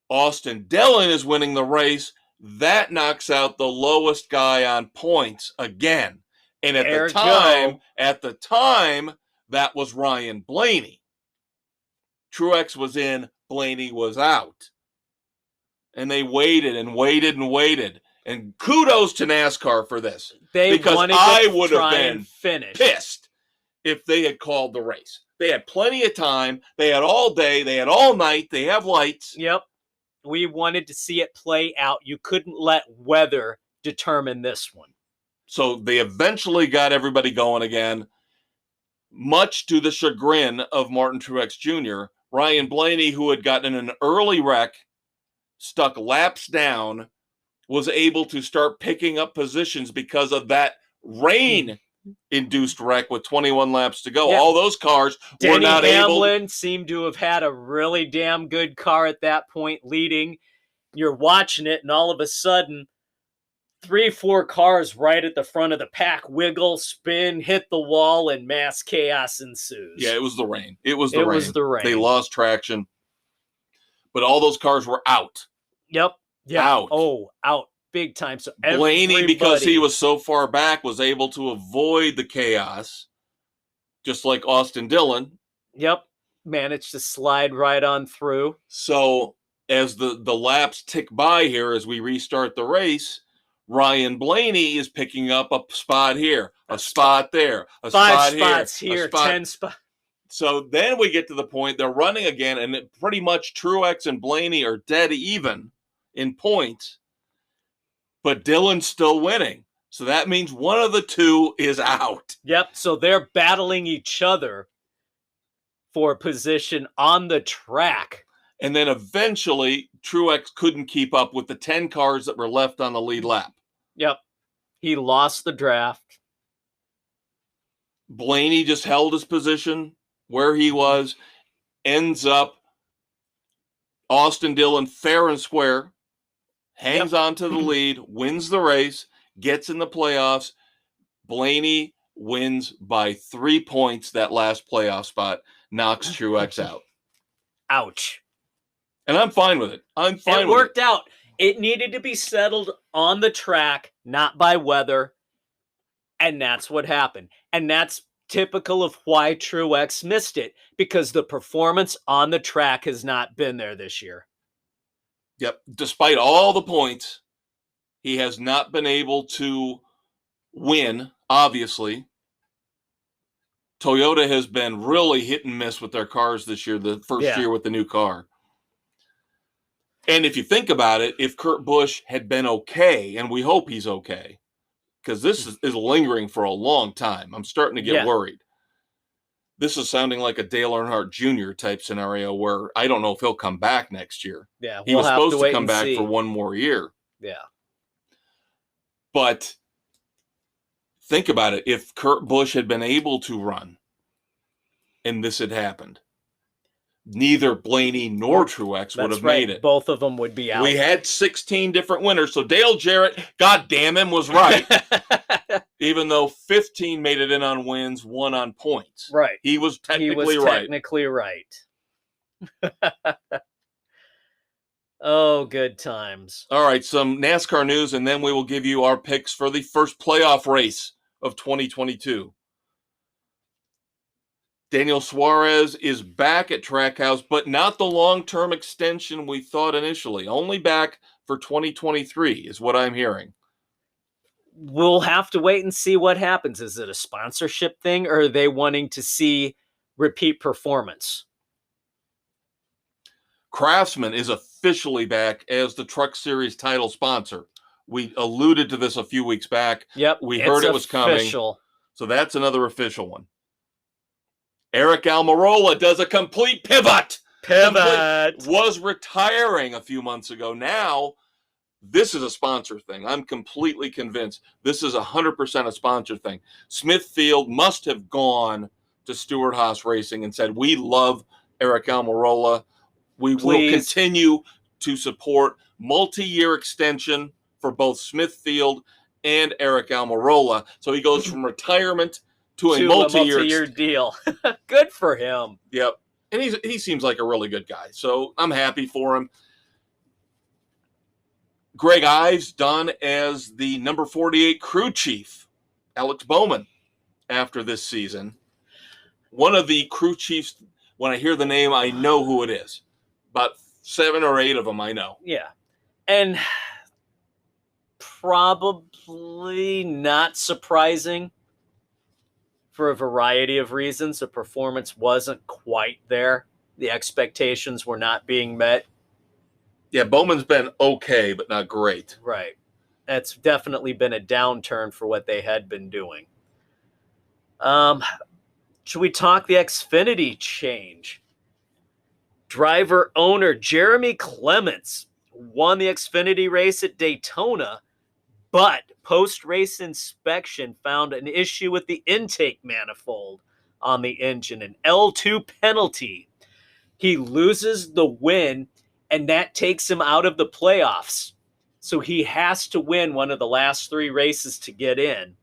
Austin Dillon is winning the race. That knocks out the lowest guy on points again. And at the time, that was Ryan Blaney. Truex was in, Blaney was out. And they waited and waited and waited. And kudos to NASCAR for this. Because I would have been pissed if they had called the race. They had plenty of time. They had all day. They had all night. They have lights. Yep. We wanted to see it play out. You couldn't let weather determine this one. So they eventually got everybody going again. Much to the chagrin of Martin Truex Jr., Ryan Blaney, who had gotten in an early wreck, stuck laps down, was able to start picking up positions because of that rain-induced wreck with 21 laps to go. Yep. All those cars were not able. Denny Hamlin seemed to have had a really damn good car at that point leading. You're watching it, and all of a sudden, 3-4 cars right at the front of the pack wiggle, spin, hit the wall, and mass chaos ensues. Yeah, it was the rain. It was the rain. They lost traction. But all those cars were out. Yep. Yeah. Out. Oh, out. Big time. So Blaney, because he was so far back, was able to avoid the chaos, just like Austin Dillon. Yep. Managed to slide right on through. So as the laps tick by here, as we restart the race, Ryan Blaney is picking up a spot here, a spot there, a spot here. 5 spots here, 10 spots. So then we get to the point they're running again, and pretty much Truex and Blaney are dead even in points, but Dillon's still winning. So that means one of the two is out. Yep, so they're battling each other for position on the track. And then eventually, Truex couldn't keep up with the 10 cars that were left on the lead lap. Yep, he lost the draft. Blaney just held his position where he was, ends up Austin Dillon fair and square, hangs on to the lead, wins the race, gets in the playoffs. Blaney wins by 3 points that last playoff spot, knocks Truex out. Ouch. And I'm fine with it. It worked out. It needed to be settled on the track, not by weather. And that's what happened. And that's typical of why Truex missed it, because the performance on the track has not been there this year. Yep. Despite all the points, he has not been able to win, obviously. Toyota has been really hit and miss with their cars this year, the first year with the new car. And if you think about it, if Kurt Busch had been okay, and we hope he's okay, because this is lingering for a long time. I'm starting to get worried. This is sounding like a Dale Earnhardt Jr. type scenario where I don't know if he'll come back next year. Yeah, he was supposed to come back for one more year. Yeah. But think about it. If Kurt Busch had been able to run and this had happened, neither Blaney nor Truex would have made it. Both of them would be out. We had 16 different winners. So Dale Jarrett, God damn him, was right. Even though 15 made it in on wins, 1 on points. Right. He was technically right. Technically right. Oh, good times. All right, some NASCAR news, and then we will give you our picks for the first playoff race of 2022. Daniel Suarez is back at Trackhouse, but not the long-term extension we thought initially. Only back for 2023 is what I'm hearing. We'll have to wait and see what happens. Is it a sponsorship thing, or are they wanting to see repeat performance? Craftsman is officially back as the Truck Series title sponsor. We alluded to this a few weeks back. Yep, we heard it was coming. So that's another official one. Eric Almirola does a complete pivot. Was retiring a few months ago. Now, This is a sponsor thing. I'm completely convinced this is 100% a sponsor thing. Smithfield must have gone to Stewart Haas Racing and said, we love Eric Almirola. We will continue to support multi-year extension for both Smithfield and Eric Almirola. So he goes from retirement to a multi-year deal. Good for him. Yep. And he seems like a really good guy. So I'm happy for him. Greg Ives done as the number 48 crew chief, Alex Bowman, after this season. One of the crew chiefs, when I hear the name, I know who it is. About 7 or 8 of them I know. Yeah. And probably not surprising for a variety of reasons. The performance wasn't quite there. The expectations were not being met. Yeah, Bowman's been okay, but not great. Right. That's definitely been a downturn for what they had been doing. Should we talk the Xfinity change? Driver owner Jeremy Clements won the Xfinity race at Daytona, but post-race inspection found an issue with the intake manifold on the engine, an L2 penalty. He loses the win, and that takes him out of the playoffs. So he has to win one of the last 3 races to get in.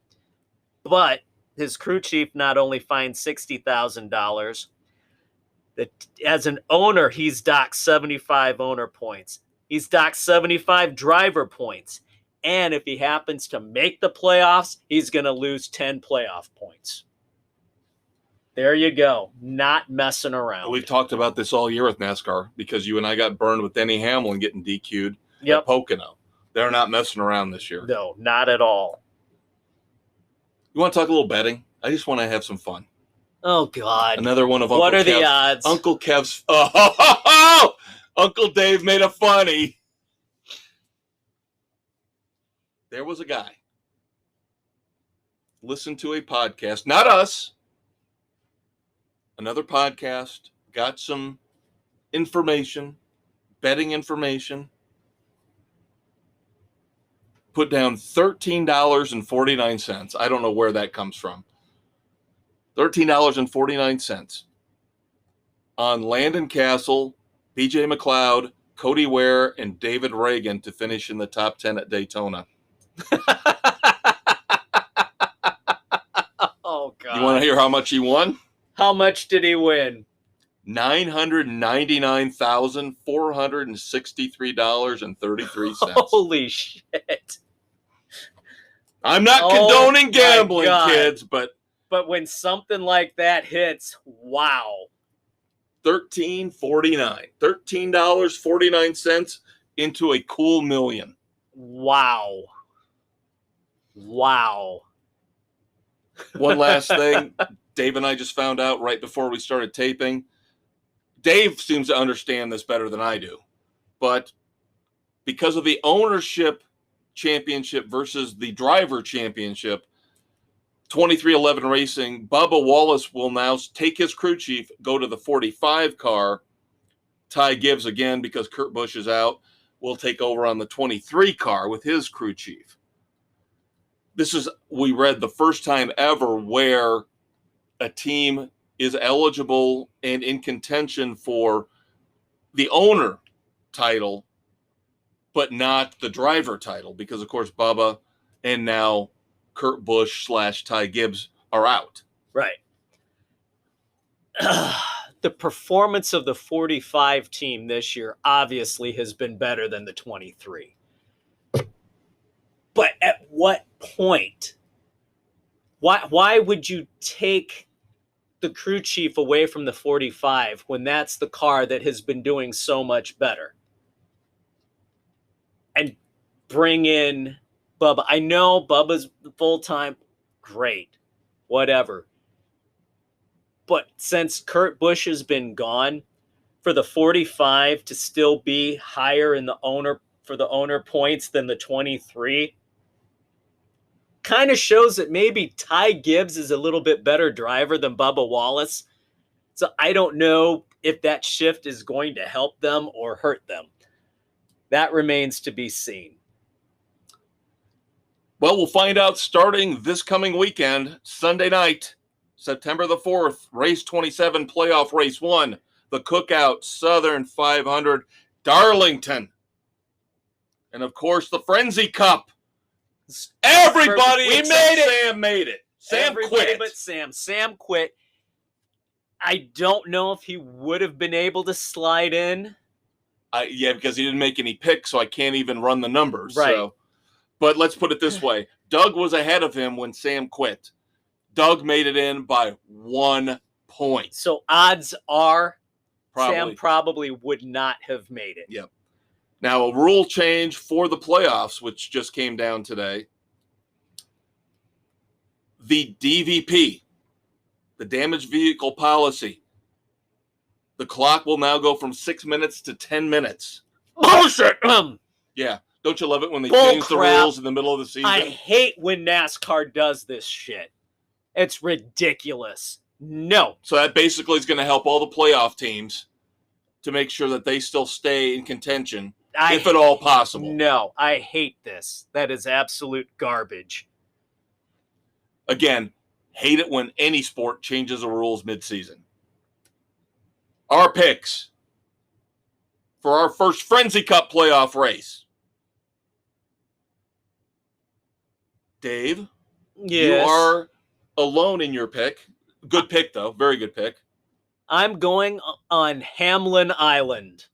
But his crew chief not only fined $60,000, as an owner, he's docked 75 owner points. He's docked 75 driver points. And if he happens to make the playoffs, he's going to lose 10 playoff points. There you go. Not messing around. We've talked about this all year with NASCAR because you and I got burned with Denny Hamlin getting DQ'd at Pocono. They're not messing around this year. No, not at all. You want to talk a little betting? I just want to have some fun. Oh, God. Another one of Uncle What are the odds? Uncle Kev's. Uncle Dave made a funny. There was a guy. Listened to a podcast. Not us. Another podcast. Got some information. Betting information. Put down $13.49. I don't know where that comes from. $13.49 on Landon Castle, BJ McLeod, Cody Ware, and David Reagan to finish in the top 10 at Daytona. Oh, God. You want to hear how much he won? How much did he win? $999,463.33. Holy shit. I'm not condoning gambling, kids, but when something like that hits, wow. $13.49 into a cool million. Wow. One last thing. Dave and I just found out right before we started taping. Dave seems to understand this better than I do. But because of the ownership championship versus the driver championship, 2311 Racing, Bubba Wallace will now take his crew chief, go to the 45 car. Ty Gibbs, again, because Kurt Busch is out, will take over on the 23 car with his crew chief. This is, we read, the first time ever where a team is eligible and in contention for the owner title, but not the driver title, because, of course, Bubba and now Kurt Busch / Ty Gibbs are out. Right. The performance of the 45 team this year obviously has been better than the 23. But at what point? Why would you take the crew chief away from the 45 when that's the car that has been doing so much better? And bring in Bubba. I know Bubba's full-time. Great. Whatever. But since Kurt Busch has been gone, for the 45 to still be higher in the owner points than the 23 kind of shows that maybe Ty Gibbs is a little bit better driver than Bubba Wallace. So I don't know if that shift is going to help them or hurt them. That remains to be seen. Well, we'll find out starting this coming weekend, Sunday night, September the 4th, race 27, playoff race 1, the Cookout Southern 500, Darlington. And, of course, the Frenzy Cup. Everybody except Sam made it. Sam quit. But Sam quit. I don't know if he would have been able to slide in. Yeah, because he didn't make any picks, so I can't even run the numbers. Right. So. But let's put it this way. Doug was ahead of him when Sam quit. Doug made it in by 1 point. So odds are Sam probably would not have made it. Yep. Now, a rule change for the playoffs, which just came down today. The DVP, the damaged vehicle policy, the clock will now go from 6 minutes to 10 minutes. Bullshit! Yeah. Don't you love it when they change the rules in the middle of the season? I hate when NASCAR does this shit. It's ridiculous. No. So that basically is going to help all the playoff teams to make sure that they still stay in contention, if at all possible. No, I hate this. That is absolute garbage. Again, hate it when any sport changes the rules midseason. Our picks for our first Frenzy Cup playoff race. Dave, yes. You are alone in your pick. Good pick, though. Very good pick. I'm going on Hamlin Island.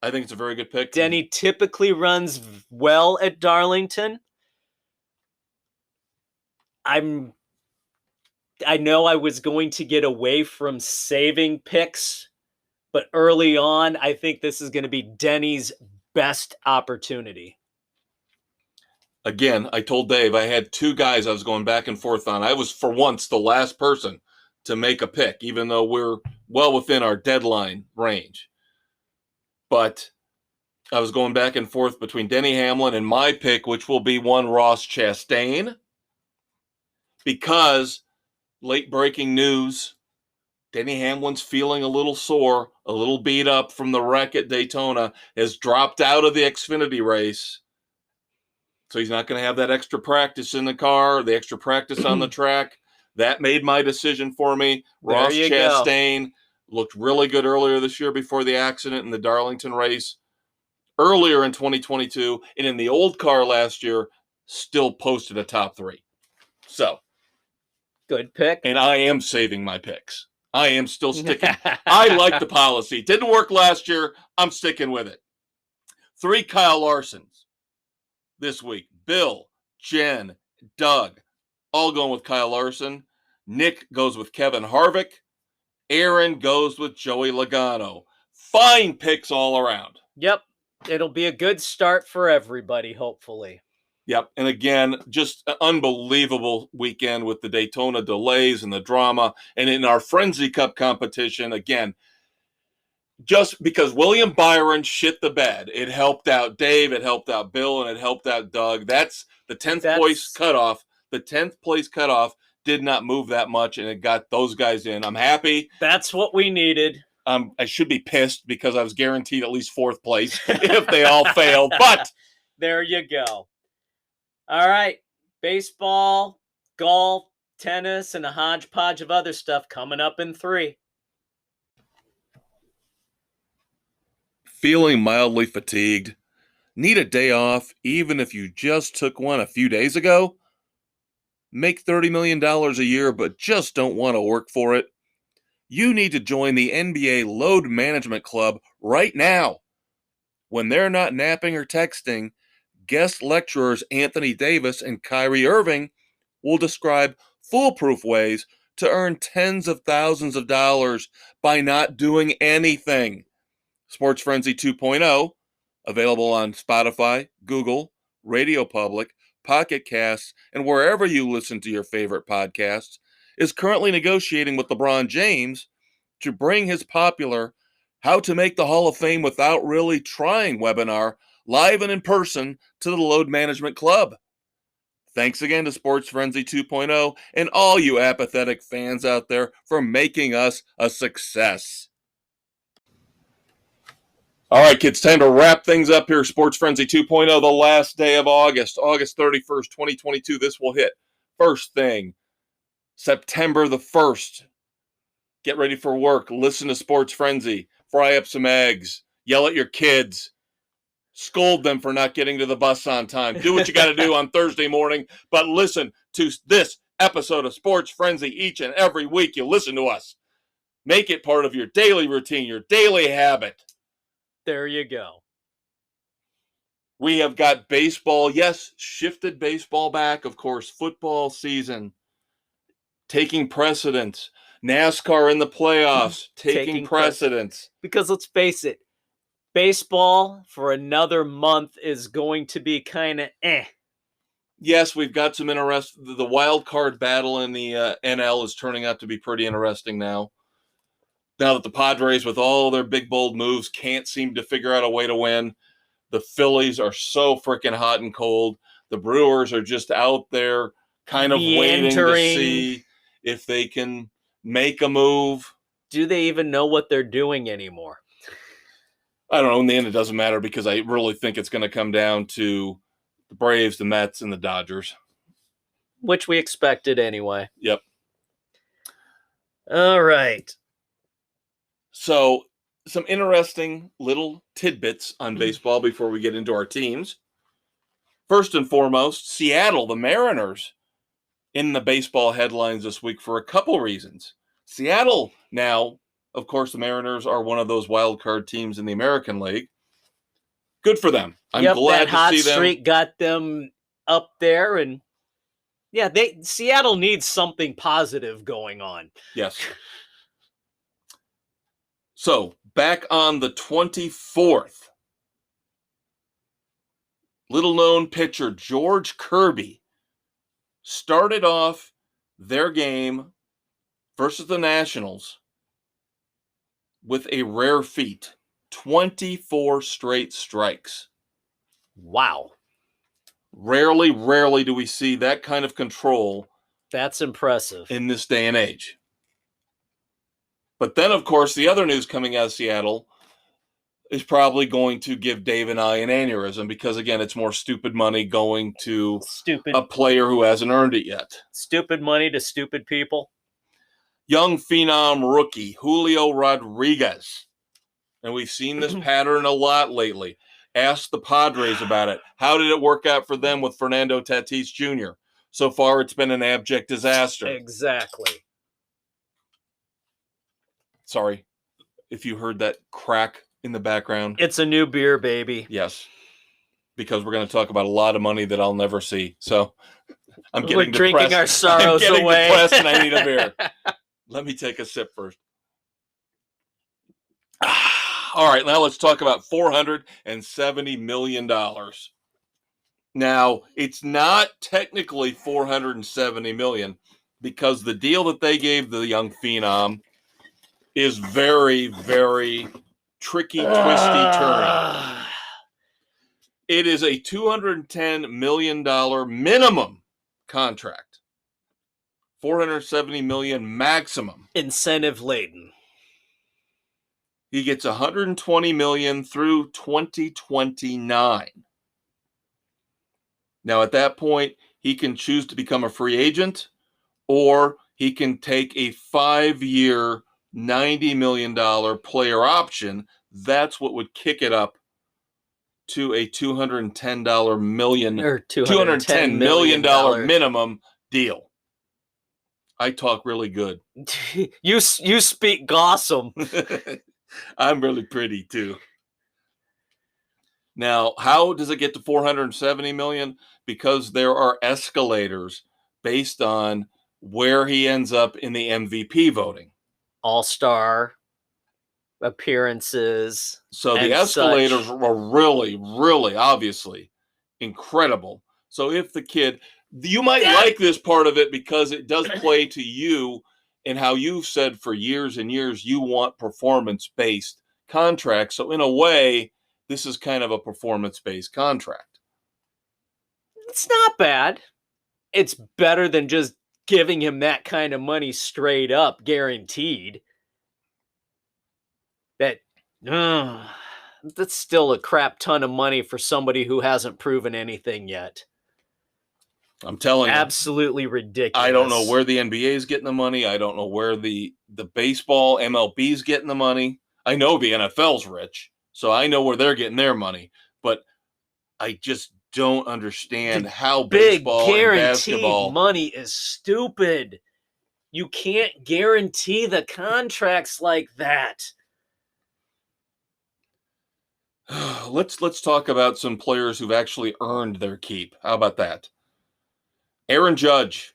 I think it's a very good pick. Denny typically runs well at Darlington. I know I was going to get away from saving picks, but early on, I think this is going to be Denny's best opportunity. Again, I told Dave I had 2 guys I was going back and forth on. I was, for once, the last person to make a pick, even though we're well within our deadline range. But I was going back and forth between Denny Hamlin and my pick, which will be one Ross Chastain. Because, late breaking news, Denny Hamlin's feeling a little sore, a little beat up from the wreck at Daytona, has dropped out of the Xfinity race. So he's not going to have that extra practice in the car, the extra practice on the track. That made my decision for me. Ross Chastain looked really good earlier this year before the accident in the Darlington race. Earlier in 2022, and in the old car last year, still posted a top 3. So. Good pick. And I am saving my picks. I am still sticking. I like the policy. Didn't work last year. I'm sticking with it. 3 Kyle Larsons this week. Bill, Jen, Doug, all going with Kyle Larson. Nick goes with Kevin Harvick. Aaron goes with Joey Logano. Fine picks all around. Yep. It'll be a good start for everybody, hopefully. Yep. And again, just an unbelievable weekend with the Daytona delays and the drama. And in our Frenzy Cup competition, again, just because William Byron shit the bed, it helped out Dave, it helped out Bill, and it helped out Doug. That's the 10th place cutoff. The 10th place cutoff did not move that much, and it got those guys in. I'm happy. That's what we needed. I should be pissed because I was guaranteed at least 4th place if they all failed. But there you go. All right. Baseball, golf, tennis, and a hodgepodge of other stuff coming up in 3. Feeling mildly fatigued? Need a day off even if you just took one a few days ago? Make $30 million a year but just don't want to work for it? You need to join the NBA Load Management Club right now. When they're not napping or texting, guest lecturers Anthony Davis and Kyrie Irving will describe foolproof ways to earn tens of thousands of dollars by not doing anything. Sports Frenzy 2.0, available on Spotify, Google, Radio Public, Pocket Casts, and wherever you listen to your favorite podcasts, is currently negotiating with LeBron James to bring his popular How to Make the Hall of Fame Without Really Trying webinar live and in person to the Load Management Club. Thanks again to Sports Frenzy 2.0 and all you apathetic fans out there for making us a success. All right, kids, time to wrap things up here. Sports Frenzy 2.0, the last day of August, August 31st, 2022. This will hit. First thing, September the 1st. Get ready for work. Listen to Sports Frenzy. Fry up some eggs. Yell at your kids. Scold them for not getting to the bus on time. Do what you got to do on Thursday morning, but listen to this episode of Sports Frenzy each and every week. You listen to us. Make it part of your daily routine, your daily habit. There you go. We have got baseball. Yes, shifted baseball back. Of course, football season taking precedence. NASCAR in the playoffs taking precedence. Because let's face it, baseball for another month is going to be kind of Yes, we've got some interest. The wild card battle in the NL is turning out to be pretty interesting now. Now that the Padres, with all their big, bold moves, can't seem to figure out a way to win. The Phillies are so freaking hot and cold. The Brewers are just out there kind of waiting to see if they can make a move. Do they even know what they're doing anymore? I don't know. In the end, it doesn't matter because I really think it's going to come down to the Braves, the Mets, and the Dodgers. Which we expected anyway. Yep. All right. So, some interesting little tidbits on baseball before we get into our teams. First and foremost, Seattle, the Mariners, in the baseball headlines this week for a couple reasons. Seattle now, of course, the Mariners are one of those wild card teams in the American League. Good for them. I'm glad to see them. That hot streak got them up there, and yeah, Seattle needs something positive going on. Yes. So, back on the 24th, little-known pitcher George Kirby started off their game versus the Nationals with a rare feat, 24 straight strikes. Wow. Rarely do we see that kind of control. That's impressive. In this day and age. But then, of course, the other news coming out of Seattle is probably going to give Dave and I an aneurysm because, again, it's more stupid money going to a player who hasn't earned it yet. Stupid money to stupid people. Young phenom rookie, Julio Rodriguez. And we've seen this pattern a lot lately. Ask the Padres about it. How did it work out for them with Fernando Tatis Jr.? So far, it's been an abject disaster. Exactly. Sorry if you heard that crack in the background. It's a new beer, baby. Yes. Because we're going to talk about a lot of money that I'll never see. So I'm getting depressed. Drinking our sorrows I'm getting away. Depressed and I need a beer. Let me take a sip first. All right, now let's talk about $470 million. Now, it's not technically $470 million because the deal that they gave the young phenom is very, very tricky, twisty, turny. It is a $210 million minimum contract. $470 million maximum. Incentive laden. He gets $120 million through 2029. Now, at that point, he can choose to become a free agent, or he can take a 5-year, $90 million player option. That's what would kick it up to a $210 million minimum deal. I talk really good. You speak gossam. I'm really pretty too. Now, how does it get to $470 million? Because there are escalators based on where he ends up in the MVP voting. All-star appearances. So the escalators are really, really obviously incredible. So if the kid, you might like this part of it because it does play to you and how you've said for years and years you want performance-based contracts. So in a way, this is kind of a performance-based contract. It's not bad. It's better than just giving him that kind of money straight up, guaranteed. That's still a crap ton of money for somebody who hasn't proven anything yet. I'm telling you. Absolutely ridiculous. I don't know where the NBA is getting the money. I don't know where the baseball MLB is getting the money. I know the NFL's rich, so I know where they're getting their money. But I just don't understand how baseball and basketball money is stupid. You can't guarantee the contracts like that. Let's talk about some players who've actually earned their keep. How about that? Aaron Judge.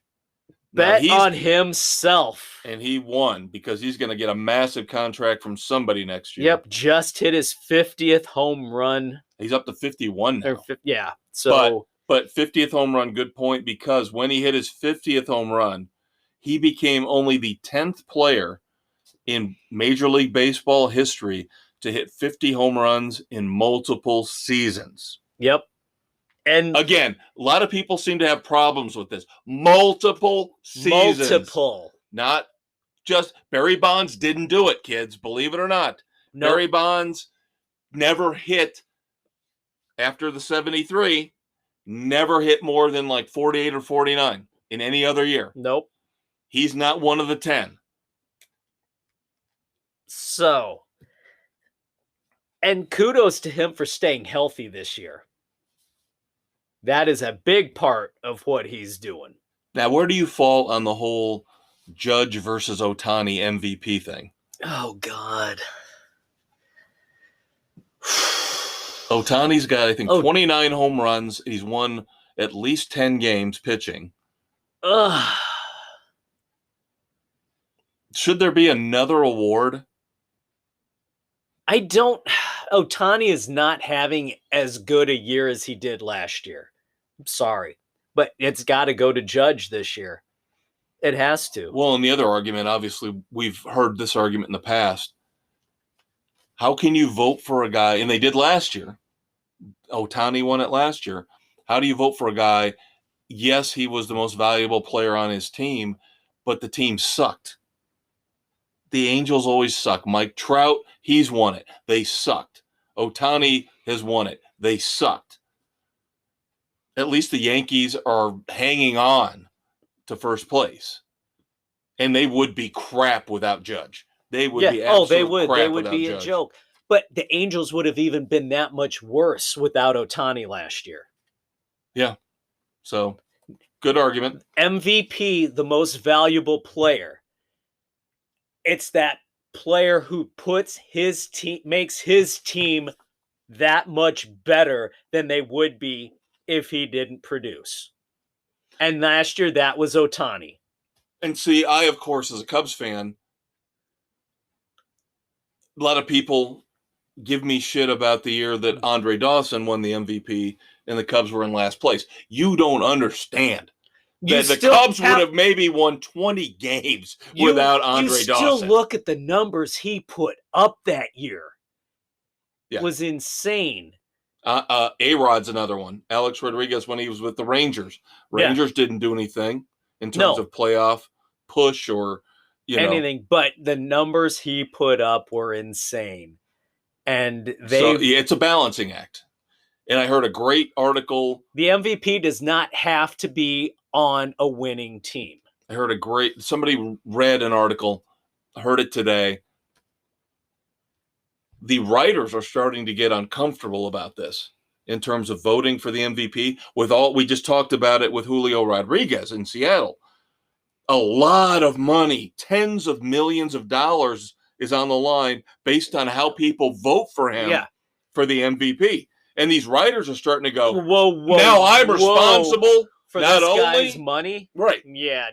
Bet on himself. And he won because he's going to get a massive contract from somebody next year. Yep, just hit his 50th home run. He's up to 51 now. Yeah, so... But 50th home run, good point, because when he hit his 50th home run, he became only the 10th player in Major League Baseball history to hit 50 home runs in multiple seasons. Yep. And again, a lot of people seem to have problems with this. Multiple seasons. Multiple. Not just Barry Bonds didn't do it, kids, believe it or not. Nope. Barry Bonds never hit after the 73, never hit more than like 48 or 49 in any other year. Nope. He's not one of the 10. So, and kudos to him for staying healthy this year. That is a big part of what he's doing. Now, where do you fall on the whole Judge versus Ohtani MVP thing? Oh, God. Ohtani's got, I think, 29 home runs. He's won at least 10 games pitching. Ugh. Should there be another award? Ohtani is not having as good a year as he did last year. I'm sorry. But it's got to go to Judge this year. It has to. Well, and the other argument, obviously, we've heard this argument in the past. How can you vote for a guy, and they did last year. Ohtani won it last year. How do you vote for a guy? Yes, he was the most valuable player on his team, but the team sucked. The Angels always suck. Mike Trout, he's won it. They sucked. Ohtani has won it. They sucked. At least the Yankees are hanging on to first place. And they would be crap without Judge. They would be absolute crap. They would be a joke. But the Angels would have even been that much worse without Ohtani last year. Yeah. So, good argument. MVP, the most valuable player. It's that player who puts his team, makes his team that much better than they would be if he didn't produce. And last year, that was Ohtani. And see, I, of course, as a Cubs fan, a lot of people give me shit about the year that Andre Dawson won the MVP and the Cubs were in last place. You don't understand. The Cubs would have maybe won 20 games without Andre Dawson. You still look at the numbers he put up that year. Yeah. It was insane. A-Rod's another one. Alex Rodriguez when he was with the Rangers. Rangers didn't do anything in terms of playoff push or anything, but the numbers he put up were insane. And it's a balancing act. And I heard a great article. The MVP does not have to be on a winning team. I heard somebody read an article, heard it today. The writers are starting to get uncomfortable about this in terms of voting for the MVP. We just talked about it with Julio Rodriguez in Seattle. A lot of money, tens of millions of dollars is on the line based on how people vote for him for the MVP. And these writers are starting to go, whoa, now I'm responsible for not this guy's money? Right. Yeah.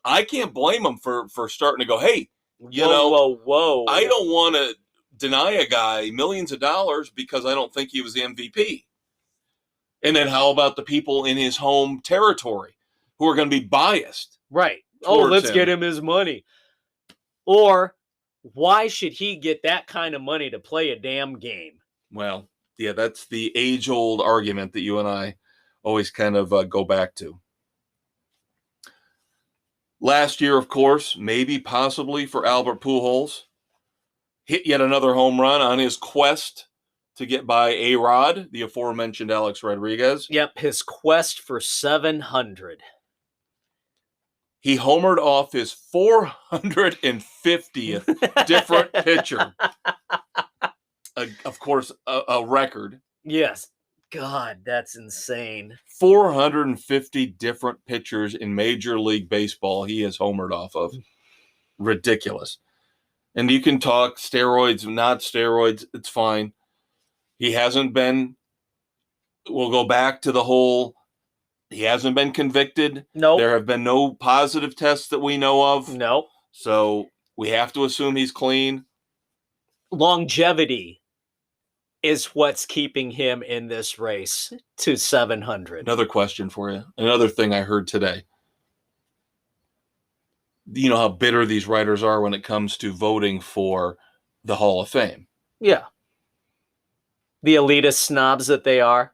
I can't blame them for starting to go, hey, whoa. I don't want to deny a guy millions of dollars because I don't think he was the MVP. And then how about the people in his home territory who are going to be biased? Right. Let's get him his money. Or why should he get that kind of money to play a damn game? Well, yeah, that's the age-old argument that you and I always kind of go back to. Last year, of course, maybe possibly for Albert Pujols, hit yet another home run on his quest to get by A-Rod, the aforementioned Alex Rodriguez. Yep, his quest for 700. He homered off his 450th different pitcher. Of course, a record. Yes. God, that's insane. 450 different pitchers in Major League Baseball he has homered off of. Ridiculous. And you can talk steroids, not steroids, it's fine. He hasn't been, we'll go back to the whole, he hasn't been convicted. Nope. There have been no positive tests that we know of. Nope. So we have to assume he's clean. Longevity is what's keeping him in this race to 700. Another question for you. Another thing I heard today. You know how bitter these writers are when it comes to voting for the Hall of Fame. Yeah. The elitist snobs that they are.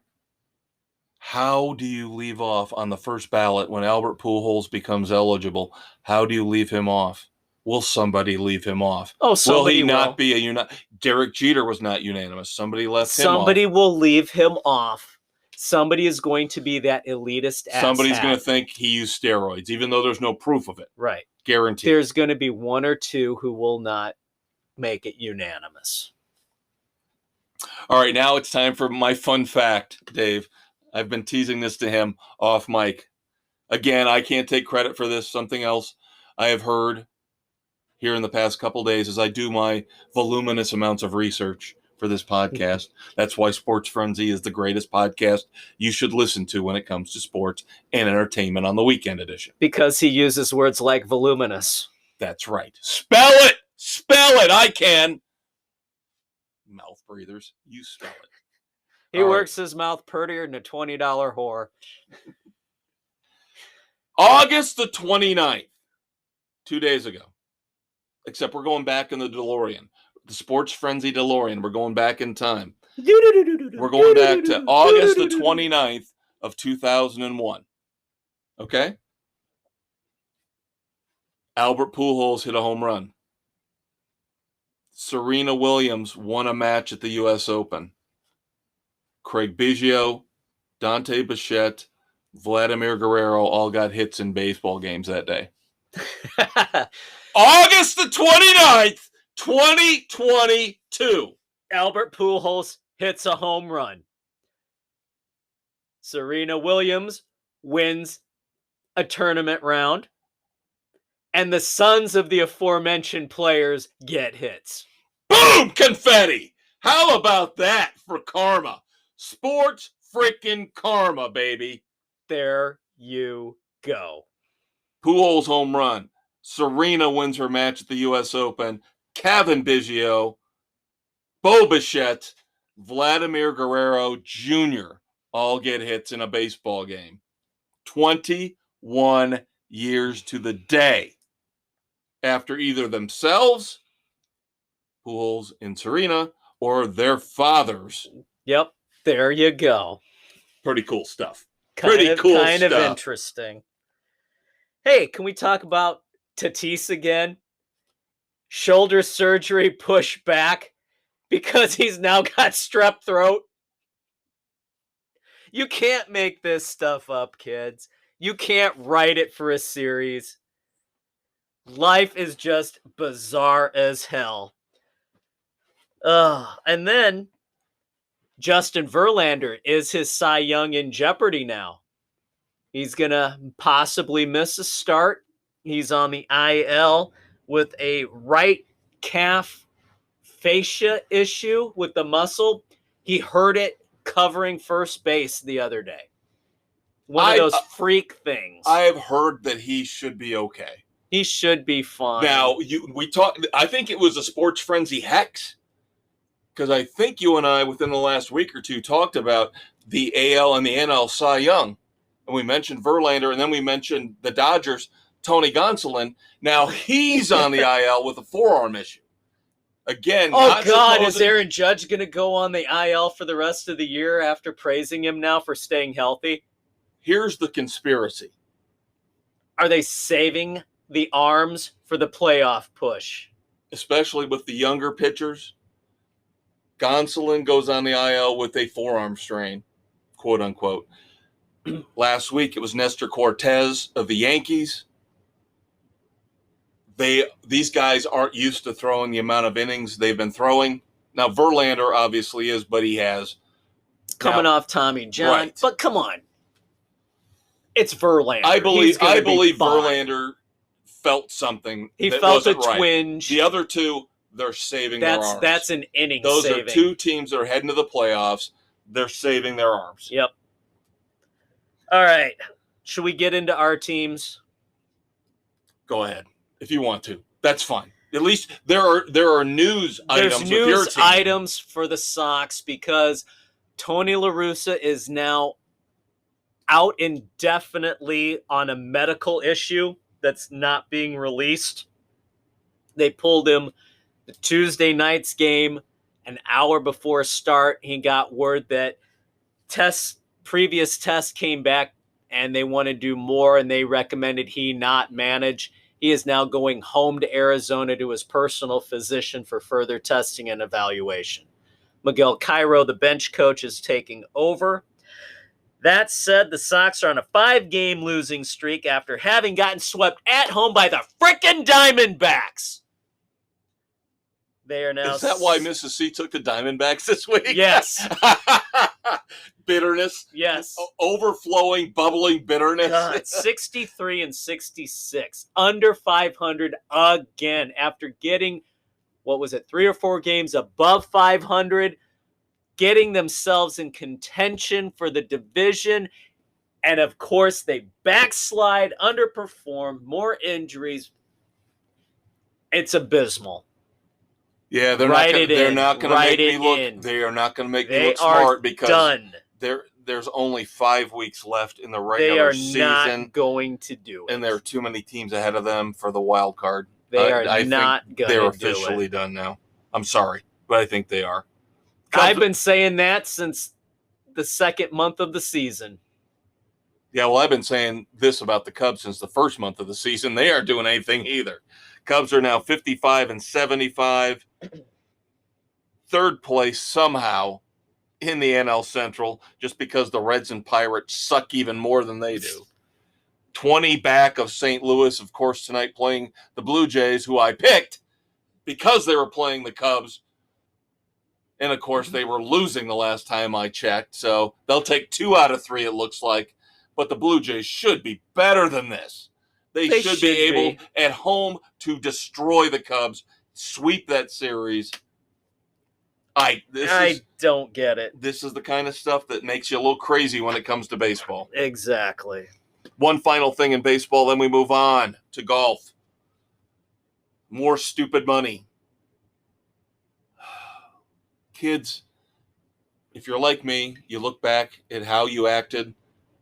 How do you leave off on the first ballot when Albert Pujols becomes eligible? How do you leave him off? Will somebody leave him off? Oh, somebody will he not will. be Derek Jeter was not unanimous. Somebody left him off. Somebody will leave him off. Somebody is going to be that elitist asshat. Somebody's going to think he used steroids, even though there's no proof of it. Right. Guaranteed. There's going to be one or two who will not make it unanimous. All right, now it's time for my fun fact, Dave. I've been teasing this to him off mic. Again, I can't take credit for this. Something else I have heard here in the past couple days as I do my voluminous amounts of research for this podcast. That's why Sports Frenzy is the greatest podcast you should listen to when it comes to sports and entertainment on the weekend edition. Because he uses words like voluminous. That's right. Spell it! Spell it! I can! Mouth breathers, you spell it. He works his mouth prettier than a $20 whore. August the 29th, 2 days ago. Except we're going back in the DeLorean. The Sports Frenzy DeLorean. We're going back in time. We're going back to August the 29th of 2001. Okay? Albert Pujols hit a home run. Serena Williams won a match at the U.S. Open. Craig Biggio, Dante Bichette, Vladimir Guerrero all got hits in baseball games that day. August the 29th, 2022. Albert Pujols hits a home run. Serena Williams wins a tournament round. And the sons of the aforementioned players get hits. Boom! Confetti! How about that for karma? Sports freaking karma, baby. There you go. Pujols home run. Serena wins her match at the U.S. Open. Kevin Biggio, Bo Bichette, Vladimir Guerrero Jr. all get hits in a baseball game. 21 years to the day after either themselves, Pujols and Serena, or their fathers. Yep, there you go. Pretty cool stuff. Kind of interesting. Hey, can we talk about Tatis again? Shoulder surgery pushed back because he's now got strep throat. You can't make this stuff up, kids. You can't write it for a series. Life is just bizarre as hell. And then Justin Verlander, is his Cy Young in jeopardy now? He's going to possibly miss a start. He's on the IL with a right calf fascia issue with the muscle. He hurt it covering first base the other day. One of those freak things. I have heard that he should be okay. He should be fine. Now, we talked. I think it was a Sports Frenzy hex, because I think you and I, within the last week or two, talked about the AL and the NL Cy Young. And we mentioned Verlander, and then we mentioned the Dodgers, Tony Gonsolin. Now he's on the IL with a forearm issue. Again, oh God, is Aaron Judge going to go on the IL for the rest of the year after praising him now for staying healthy? Here's the conspiracy. Are they saving the arms for the playoff push? Especially with the younger pitchers. Gonsolin goes on the IL with a forearm strain, quote unquote. Last week, it was Nestor Cortez of the Yankees. These guys aren't used to throwing the amount of innings they've been throwing. Now, Verlander obviously is, but he has. Coming off Tommy John. Right. But come on. It's Verlander. I believe Verlander felt something. He that felt a right. twinge. The other two, they're saving their arms. That's an inning Those saving. are two teams that are heading to the playoffs. They're saving their arms. Yep. All right. Should we get into our teams? Go ahead. If you want to. That's fine. At least there are news items with your team. There's news items for the Sox because Tony La Russa is now out indefinitely on a medical issue that's not being released. They pulled him the Tuesday night's game an hour before start. He got word that previous tests came back and they want to do more, and they recommended he not manage. He is now going home to Arizona to his personal physician for further testing and evaluation. Miguel Cairo, the bench coach, is taking over. That said, the Sox are on a 5-game losing streak after having gotten swept at home by the frickin' Diamondbacks. They are now. Is that why Mrs. C took the Diamondbacks this week? Yes. Bitterness. Yes. Overflowing, bubbling bitterness. God, 63 and 66. Under 500 again after getting, 3 or 4 games above 500, getting themselves in contention for the division. And of course, they backslide, underperform, more injuries. It's abysmal. Yeah, they're not going to make me look. They are not going to make me look smart because done. There's only 5 weeks left in the regular season. They are not going to do it. And there are too many teams ahead of them for the wild card. They are not going to do it. They're officially done now. I'm sorry, but I think they are. I've been saying that since the second month of the season. Yeah, well, I've been saying this about the Cubs since the first month of the season. They aren't doing anything either. Cubs are now 55 and 75. Third place somehow in the NL Central just because the Reds and Pirates suck even more than they do. 20 back of St. Louis, of course, tonight playing the Blue Jays, who I picked because they were playing the Cubs. And, of course, they were losing the last time I checked. So they'll take 2 out of 3, it looks like. But the Blue Jays should be better than this. They should be able at home to destroy the Cubs, sweep that series. I don't get it. This is the kind of stuff that makes you a little crazy when it comes to baseball. Exactly. One final thing in baseball, then we move on to golf. More stupid money. Kids, if you're like me, you look back at how you acted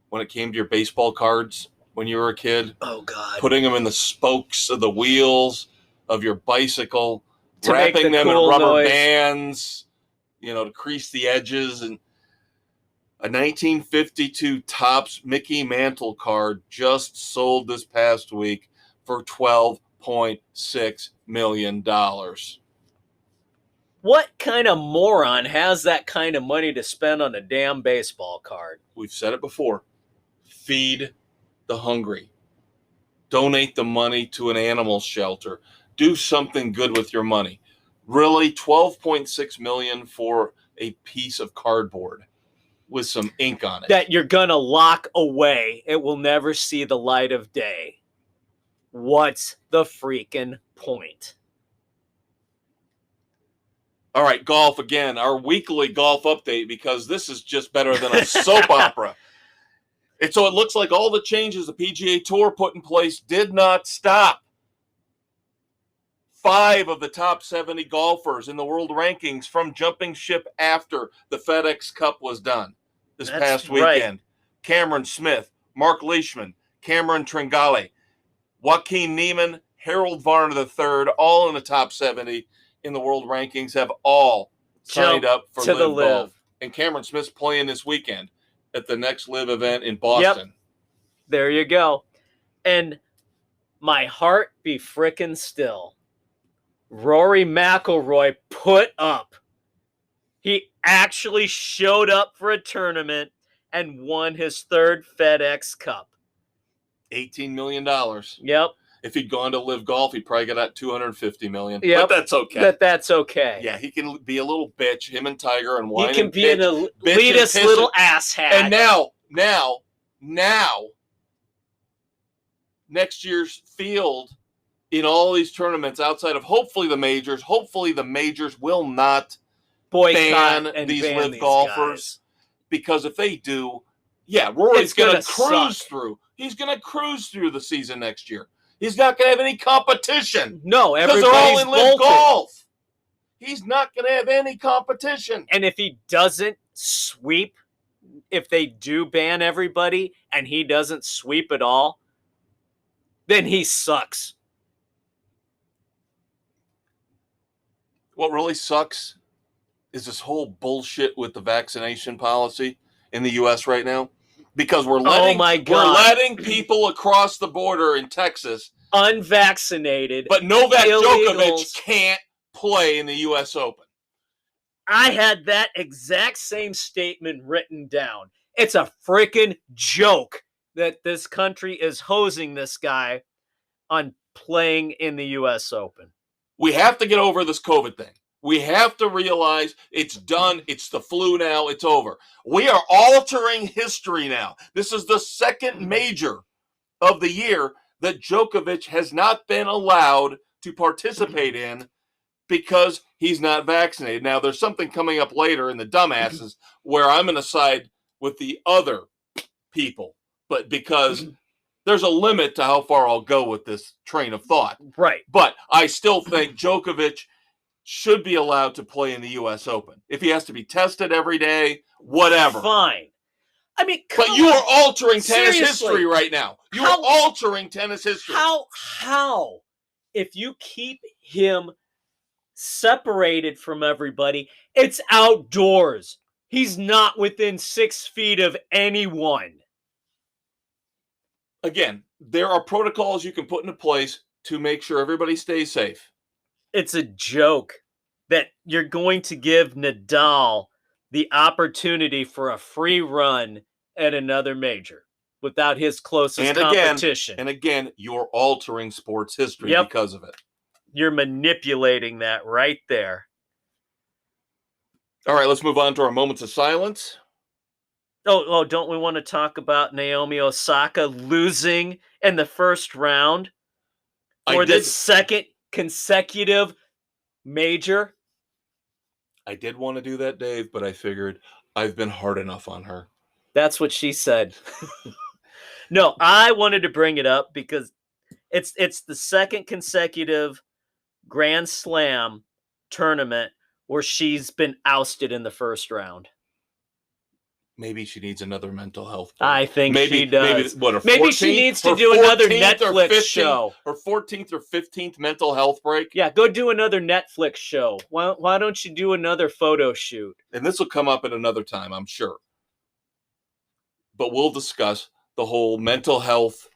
when it came to your baseball cards when you were a kid. Oh, God. Putting them in the spokes of the wheels of your bicycle, to wrapping them cool in rubber noise. bands, to crease the edges. And a 1952 Topps Mickey Mantle card just sold this past week for $12.6 million. What kind of moron has that kind of money to spend on a damn baseball card? We've said it before. Feed the hungry. Donate the money to an animal shelter. Do something good with your money. Really, $12.6 million for a piece of cardboard with some ink on it. That you're going to lock away. It will never see the light of day. What's the freaking point? All right, golf again. Our weekly golf update, because this is just better than a soap opera. And so it looks like all the changes the PGA Tour put in place did not stop. 5 of the top 70 golfers in the world rankings from jumping ship after the FedEx Cup was done this past weekend. Right. Cameron Smith, Mark Leishman, Cameron Tringale, Joaquin Niemann, Harold Varner III, all in the top 70 in the world rankings, have all signed up for LIV Golf. And Cameron Smith's playing this weekend at the next LIV event in Boston. Yep. There you go. And my heart be frickin' still. Rory McIlroy put up He actually showed up for a tournament and won his third FedEx Cup. $18 million. Yep. If he'd gone to LIV Golf, he'd probably get at $250 million. Yep. But that's okay. That's okay. Yeah, he can be a little bitch, him and Tiger, and whine He can and be pitch, an elitist little asshat. And now, next year's field in all these tournaments outside of hopefully the majors will not boycott ban and these ban LIV these golfers. Guys. Because if they do, yeah, Rory's going to cruise suck. through. He's going to cruise through the season next year. He's not going to have any competition. No, because they're all in LIV Golf. He's not going to have any competition. And if he doesn't sweep, if they do ban everybody and he doesn't sweep at all, then he sucks. What really sucks is this whole bullshit with the vaccination policy in the U.S. right now. Because we're letting people across the border in Texas unvaccinated, but Novak Djokovic can't play in the U.S. Open. I had that exact same statement written down. It's a freaking joke that this country is hosing this guy on playing in the U.S. Open. We have to get over this COVID thing. We have to realize it's done. It's the flu now. It's over. We are altering history now. This is the second major of the year that Djokovic has not been allowed to participate in because he's not vaccinated. Now, there's something coming up later in the dumbasses where I'm going to side with the other people, but because there's a limit to how far I'll go with this train of thought. Right. But I still think Djokovic should be allowed to play in the U.S. Open. If he has to be tested every day, whatever. Fine. I mean, but you are altering tennis history right now. You are altering tennis history. How? If you keep him separated from everybody, it's outdoors. He's not within 6 feet of anyone. Again, there are protocols you can put into place to make sure everybody stays safe. It's a joke that you're going to give Nadal the opportunity for a free run at another major without his closest competition. And again, you're altering sports history because of it. You're manipulating that right there. All right, let's move on to our moments of silence. Oh, don't we want to talk about Naomi Osaka losing in the first round for the second consecutive major? I did want to do that, Dave, but I figured I've been hard enough on her. That's what she said. No, I wanted to bring it up because it's the second consecutive Grand Slam tournament where she's been ousted in the first round. Maybe she needs another mental health break. I think she does. Maybe she needs to do another Netflix show. Her 14th or 15th mental health break. Yeah, go do another Netflix show. Why don't you do another photo shoot? And this will come up at another time, I'm sure. But we'll discuss the whole mental health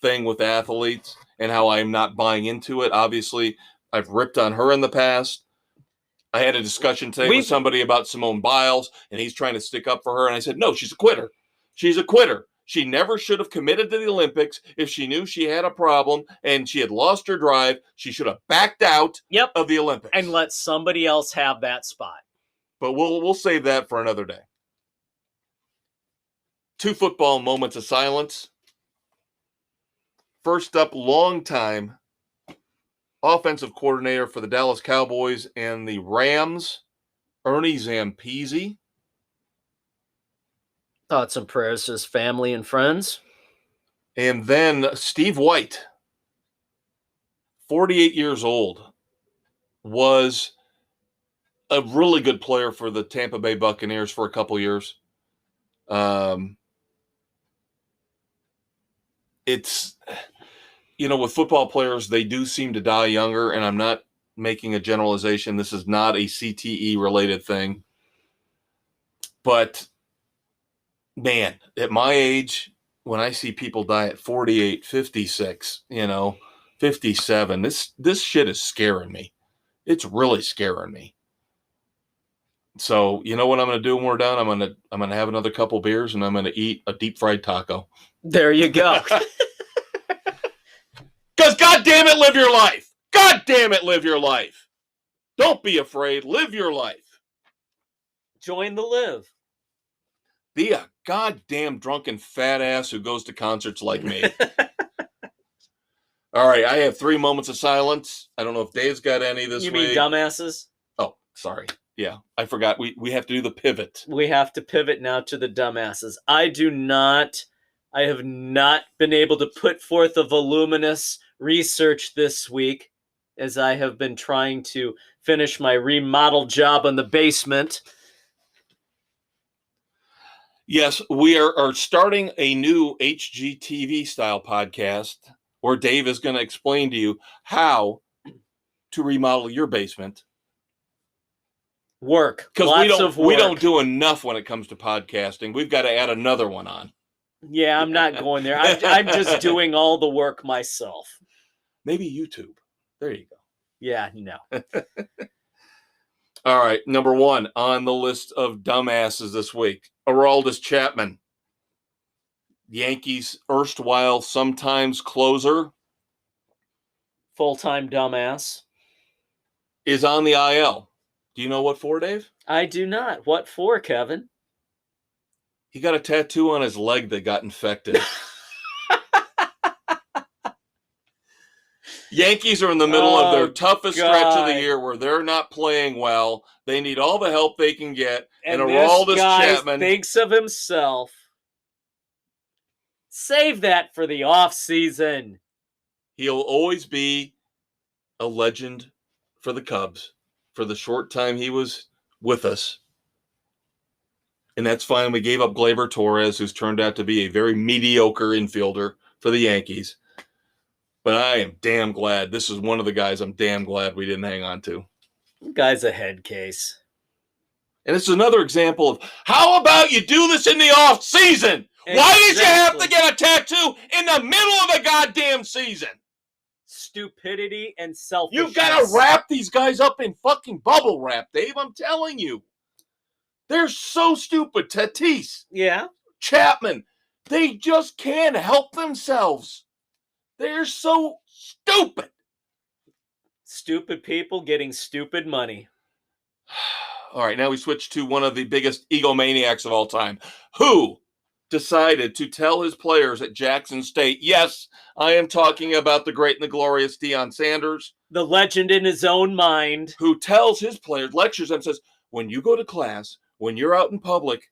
thing with athletes and how I'm not buying into it. Obviously, I've ripped on her in the past. I had a discussion today with somebody about Simone Biles, and he's trying to stick up for her. And I said, no, she's a quitter. She's a quitter. She never should have committed to the Olympics. If she knew she had a problem and she had lost her drive, she should have backed out of the Olympics. And let somebody else have that spot. But we'll save that for another day. 2 football moments of silence. First up, longtime offensive coordinator for the Dallas Cowboys and the Rams, Ernie Zampese. Thoughts and prayers to his family and friends. And then Steve White, 48 years old, was a really good player for the Tampa Bay Buccaneers for a couple years. It's... with football players, they do seem to die younger, and I'm not making a generalization. This is not a CTE-related thing. But, man, at my age, when I see people die at 48, 56, 57, this shit is scaring me. It's really scaring me. So you know what I'm going to do when we're done? I'm gonna have another couple beers and I'm going to eat a deep fried taco. There you go. Because God damn it, live your life. God damn it, live your life. Don't be afraid. Live your life. Join the LIV. Be a goddamn drunken fat ass who goes to concerts like me. All right, I have 3 moments of silence. I don't know if Dave's got any this week. You mean dumbasses? Oh, sorry. Yeah, I forgot. We have to do the pivot. We have to pivot now to the dumbasses. I have not been able to put forth a voluminous research this week as I have been trying to finish my remodel job on the basement. Yes, we are starting a new HGTV style podcast where Dave is going to explain to you how to remodel your basement. Work. Because Lots we don't do enough when it comes to podcasting. We've got to add another one on. Yeah, I'm not going there. I'm just doing all the work myself. Maybe YouTube. There you go. Yeah, no. All right, number 1 on the list of dumbasses this week, Aroldis Chapman. Yankees erstwhile sometimes closer. Full-time dumbass. Is on the IL. Do you know what for, Dave? I do not. What for, Kevin? He got a tattoo on his leg that got infected. Yankees are in the middle of their toughest stretch of the year where they're not playing well. They need all the help they can get. And Aroldis Chapman thinks of himself. Save that for the off season. He'll always be a legend for the Cubs for the short time he was with us. And that's fine. We gave up Gleyber Torres, who's turned out to be a very mediocre infielder for the Yankees. But I am damn glad. This is one of the guys I'm damn glad we didn't hang on to. Guy's a head case. And it's another example of, how about you do this in the off season? Exactly. Why did you have to get a tattoo in the middle of the goddamn season? Stupidity and selfishness. You've got to wrap these guys up in fucking bubble wrap, Dave. I'm telling you. They're so stupid. Tatis. Yeah. Chapman. They just can't help themselves. They're so stupid. Stupid people getting stupid money. All right, now we switch to one of the biggest egomaniacs of all time. Who decided to tell his players at Jackson State, yes, I am talking about the great and the glorious Deion Sanders. The legend in his own mind. Who tells his players, lectures them, says, when you go to class, when you're out in public,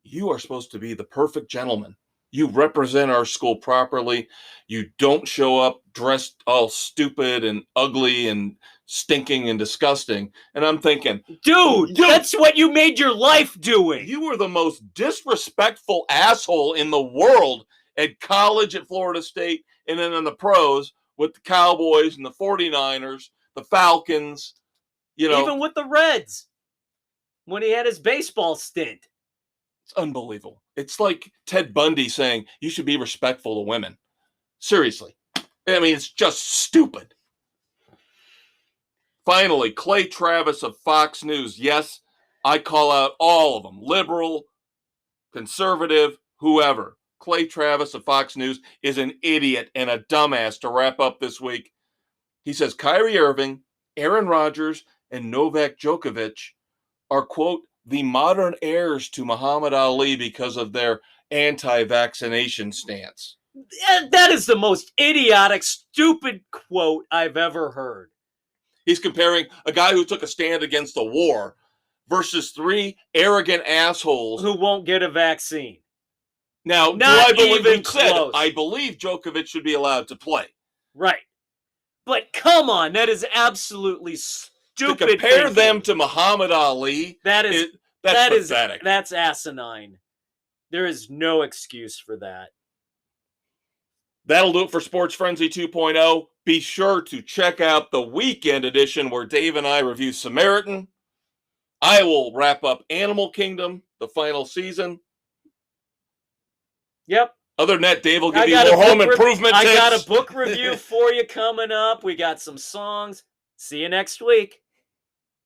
you are supposed to be the perfect gentleman. You represent our school properly. You don't show up dressed all stupid and ugly and stinking and disgusting. And I'm thinking, dude, that's what you made your life doing. You were the most disrespectful asshole in the world at college at Florida State and then in the pros with the Cowboys and the 49ers, the Falcons, Even with the Reds when he had his baseball stint. It's unbelievable. It's like Ted Bundy saying you should be respectful to women. Seriously. I mean, it's just stupid. Finally, Clay Travis of Fox News. Yes, I call out all of them. Liberal, conservative, whoever. Clay Travis of Fox News is an idiot and a dumbass to wrap up this week. He says Kyrie Irving, Aaron Rodgers, and Novak Djokovic are, quote, the modern heirs to Muhammad Ali because of their anti-vaccination stance. That is the most idiotic, stupid quote I've ever heard. He's comparing a guy who took a stand against the war versus 3 arrogant assholes who won't get a vaccine. Now, I believe Djokovic should be allowed to play. Right. But come on, that is absolutely stupid. To compare them to Muhammad Ali, that's pathetic. That's asinine. There is no excuse for that. That'll do it for Sports Frenzy 2.0. Be sure to check out the weekend edition where Dave and I review Samaritan. I will wrap up Animal Kingdom, the final season. Yep. Other than that, Dave will give you more home improvement tips. I got a book review for you coming up. We got some songs. See you next week.